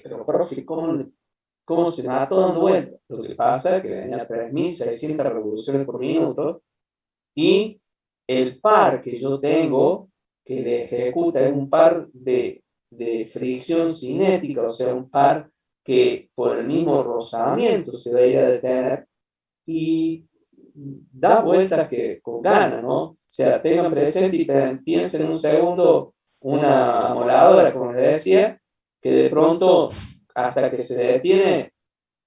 A: pero profe, ¿cómo se me va todo dando vueltas? Lo que pasa es que venía a 3.600 revoluciones por minuto y el par que yo tengo que le ejecuta es un par de fricción cinética, o sea, un par que por el mismo rozamiento se veía detener y da vueltas que con ganas, ¿no? O sea, tengan presente y piensen un segundo una amoladora, como les decía, que de pronto, hasta que se detiene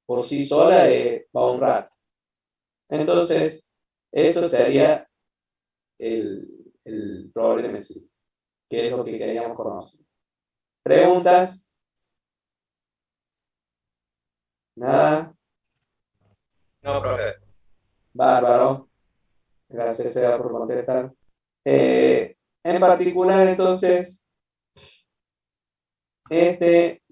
A: por sí sola, va un rato. Entonces, eso sería el problema en sí, que es lo que queríamos conocer. ¿Preguntas? ¿Nada?
E: No, profe.
A: Bárbaro. Gracias, Seba, por contestar. En particular, entonces, este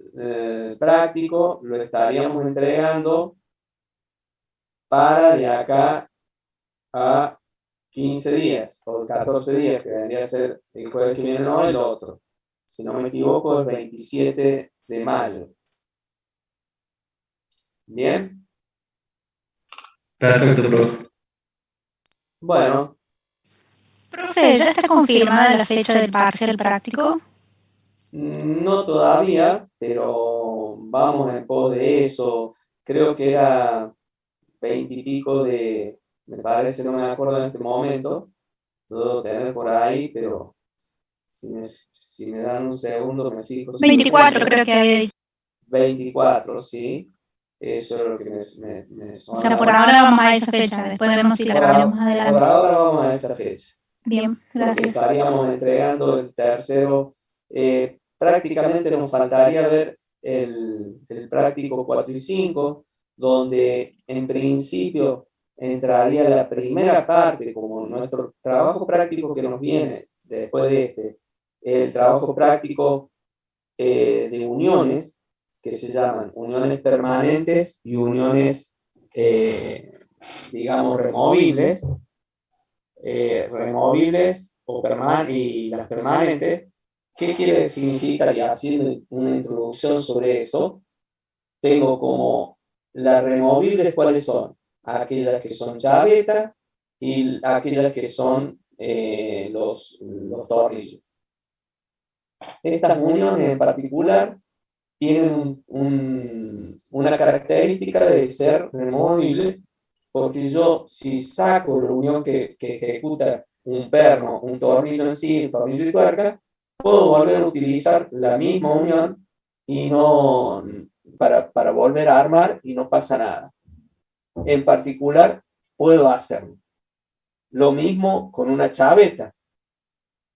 A: práctico lo estaríamos entregando para de acá a 15 días o 14 días, que vendría a ser el jueves que viene, no el otro. Si no me equivoco, es 27 de mayo. ¿Bien?
C: Perfecto, profe.
A: Bueno,
D: Profe, ¿ya está confirmada la fecha del parcial práctico?
A: no todavía, pero vamos en pos de eso. Creo que era 20 y pico me parece, no me acuerdo en este momento, lo debo tener por ahí, pero si me dan un segundo me fijo.
D: 24 creo que había dicho.
A: 24, sí. Eso es lo que me
D: O sea,
A: sonaba.
D: por ahora vamos a esa fecha, después vemos si la cambiamos más
A: Por
D: adelante.
A: ahora vamos a esa fecha.
D: Bien,
A: Porque
D: gracias.
A: estaríamos entregando el tercero. Prácticamente nos faltaría ver el práctico 4 y 5, donde en principio entraría la primera parte, como nuestro trabajo práctico que nos viene después de el trabajo práctico de uniones, que se llaman uniones permanentes y uniones, digamos, removibles y las permanentes. ¿Qué quiere significar? Y haciendo una introducción sobre eso, tengo como las removibles, ¿cuáles son? Aquellas que son chaveta y aquellas que son los tornillos. Estas uniones en particular tienen una característica de ser removible, porque yo, si saco la unión que ejecuta un perno, un tornillo en sí, un tornillo y tuerca, puedo volver a utilizar la misma unión y no para volver a armar y no pasa nada. En particular, puedo hacerlo. Lo mismo con una chaveta,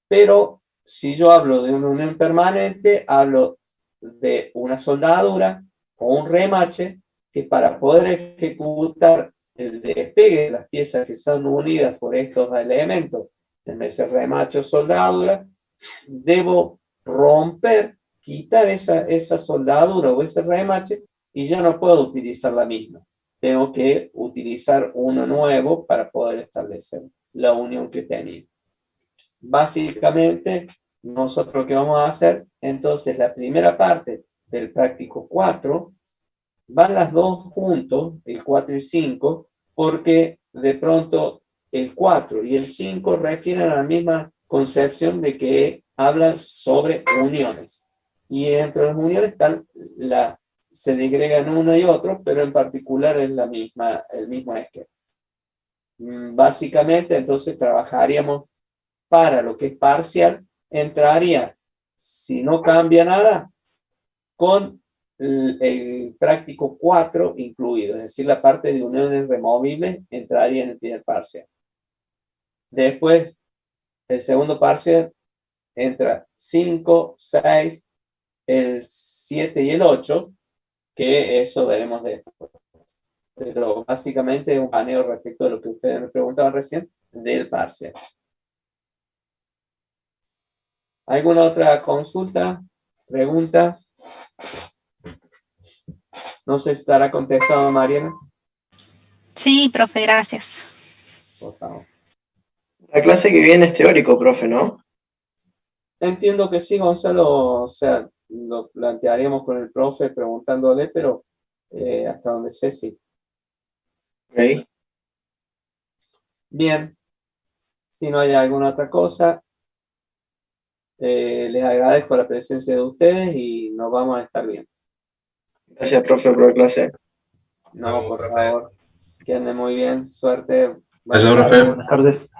A: pero si yo hablo de una unión permanente, hablo de una soldadura o un remache que para poder ejecutar el despegue de las piezas que son unidas por estos elementos, en vez de remache o soldadura, debo romper, quitar esa soldadura o ese remache y ya no puedo utilizar la misma. Tengo que utilizar uno nuevo para poder establecer la unión que tenía. Básicamente, nosotros lo que vamos a hacer, entonces la primera parte del práctico 4, van las dos juntos, el 4 y 5, porque de pronto el 4 y el 5 refieren a la misma concepción de que hablan sobre uniones. Y entre las uniones se digregan uno y otro, pero en particular es el mismo esquema. Básicamente, entonces trabajaríamos para lo que es parcial, entraría, si no cambia nada, con el práctico 4 incluido, es decir, la parte de uniones removibles entraría en el primer parcial. Después, el segundo parcial entra 5, 6, el 7 y el 8, que eso veremos después. Pero básicamente un paneo respecto a lo que ustedes me preguntaban recién del parcial. ¿Alguna otra consulta? ¿Pregunta? No sé si estará contestado, Mariana.
D: Sí, profe, gracias.
A: Por favor.
B: La clase que viene es teórico, profe, ¿no?
A: Entiendo que sí, Gonzalo. O sea, lo plantearíamos con el profe preguntándole, pero hasta donde sé, sí.
B: Ok.
A: Bien. Si no hay alguna otra cosa, les agradezco la presencia de ustedes y nos vamos a estar bien.
B: Gracias, profe, por la clase.
A: No, por favor. Que anden muy bien. Suerte.
C: Gracias, profe.
B: Buenas tardes.